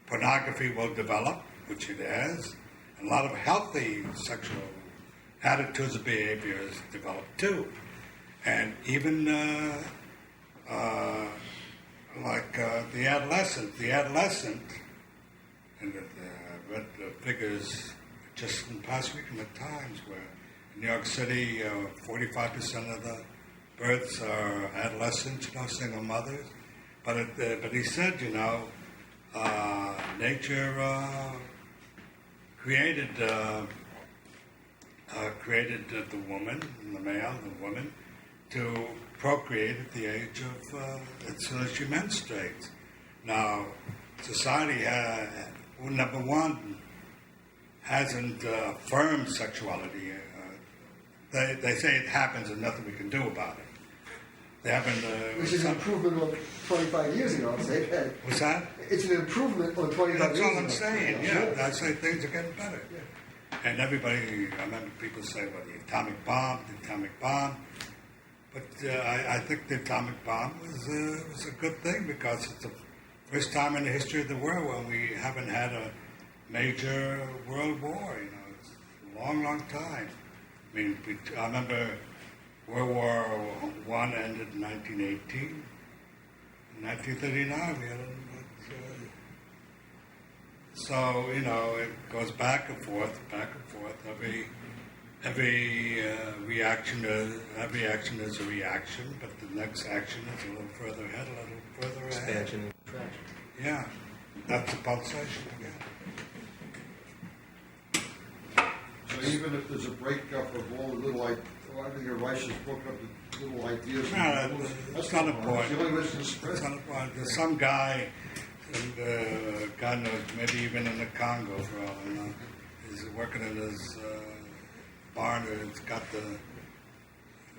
Pornography will develop, which it has. And a lot of healthy sexual attitudes and behaviors develop too. And even the adolescent, and I read the figures just in the past week in the Times, where in New York City, 45% of the births are adolescents, single mothers. But he said, nature created the woman, the male, the woman, to procreate at the age of as soon as she menstruates. Now, society, number one, hasn't affirmed sexuality. They say it happens and nothing we can do about it. They haven't. Which is an improvement on 25 years ago, I'll say that. What's that? It's an improvement on 25 years ago. That's all I'm saying, yeah. Sure. I say things are getting better. Yeah. And everybody, I remember people say, well, the atomic bomb. But I think the atomic bomb was a good thing because it's the first time in the history of the world when we haven't had a major world war. It's a long, long time. I mean, I remember World War I ended in 1918. In 1939, we had so, it goes back and forth. Every reaction is a reaction, but the next action is a little further ahead, Expansion and contraction. Yeah, that's a pulsation again. So even if there's a breakup of all the little, I think your Rice has broken up the little ideas. No, that's not a point. The only way it's going to spread. That's not a point. There's some guy, God knows, maybe even in the Congo for all I know, he's working in his barn and it's got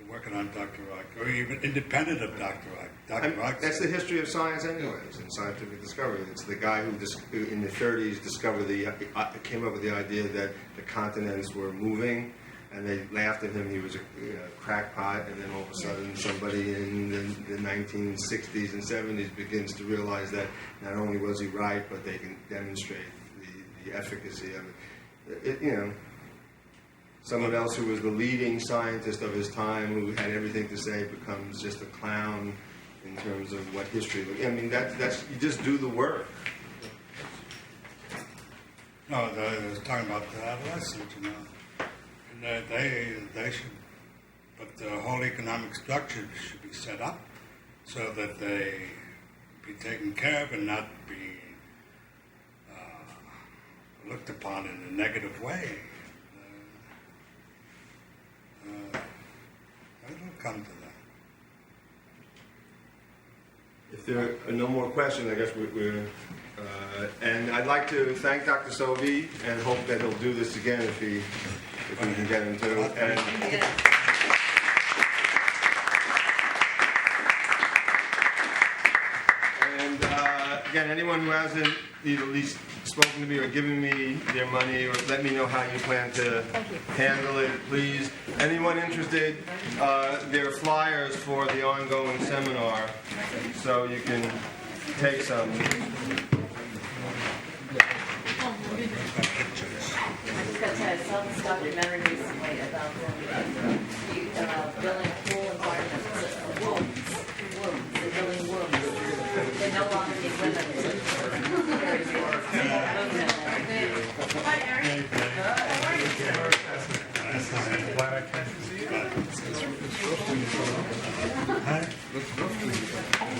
working on Dr. Reich, or even independent of Dr. Reich. Dr. Reich. That's the history of science anyways, and scientific discovery. It's the guy who in the 30s discovered came up with the idea that the continents were moving, and they laughed at him. He was a crackpot, and then all of a sudden somebody in the 1960s and 70s begins to realize that not only was he right, but they can demonstrate the efficacy of it. Someone else who was the leading scientist of his time, who had everything to say, becomes just a clown in terms of what history. I mean, that's you just do the work. No, I was talking about the adolescents, and they should, but the whole economic structure should be set up so that they be taken care of and not be looked upon in a negative way. It'll come to that. If there are no more questions, I guess we're and I'd like to thank Dr. Sobey and hope that he'll do this again if we can get him to. And again, anyone who hasn't at least spoken to me or given me their money or let me know how you plan to handle it, please. Anyone interested, there are flyers for the ongoing seminar, so you can take some. I just got to tell you, I saw this documentary recently about building pool environments, wombs, they're building wombs. They no longer need women to carry movement. Hi, Eric.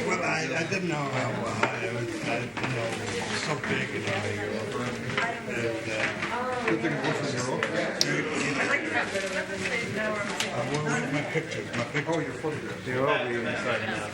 Well, I didn't know how it was so big in Europe. Good thing both of you are Where's my pictures? Oh, your photograph. They're all being decided now.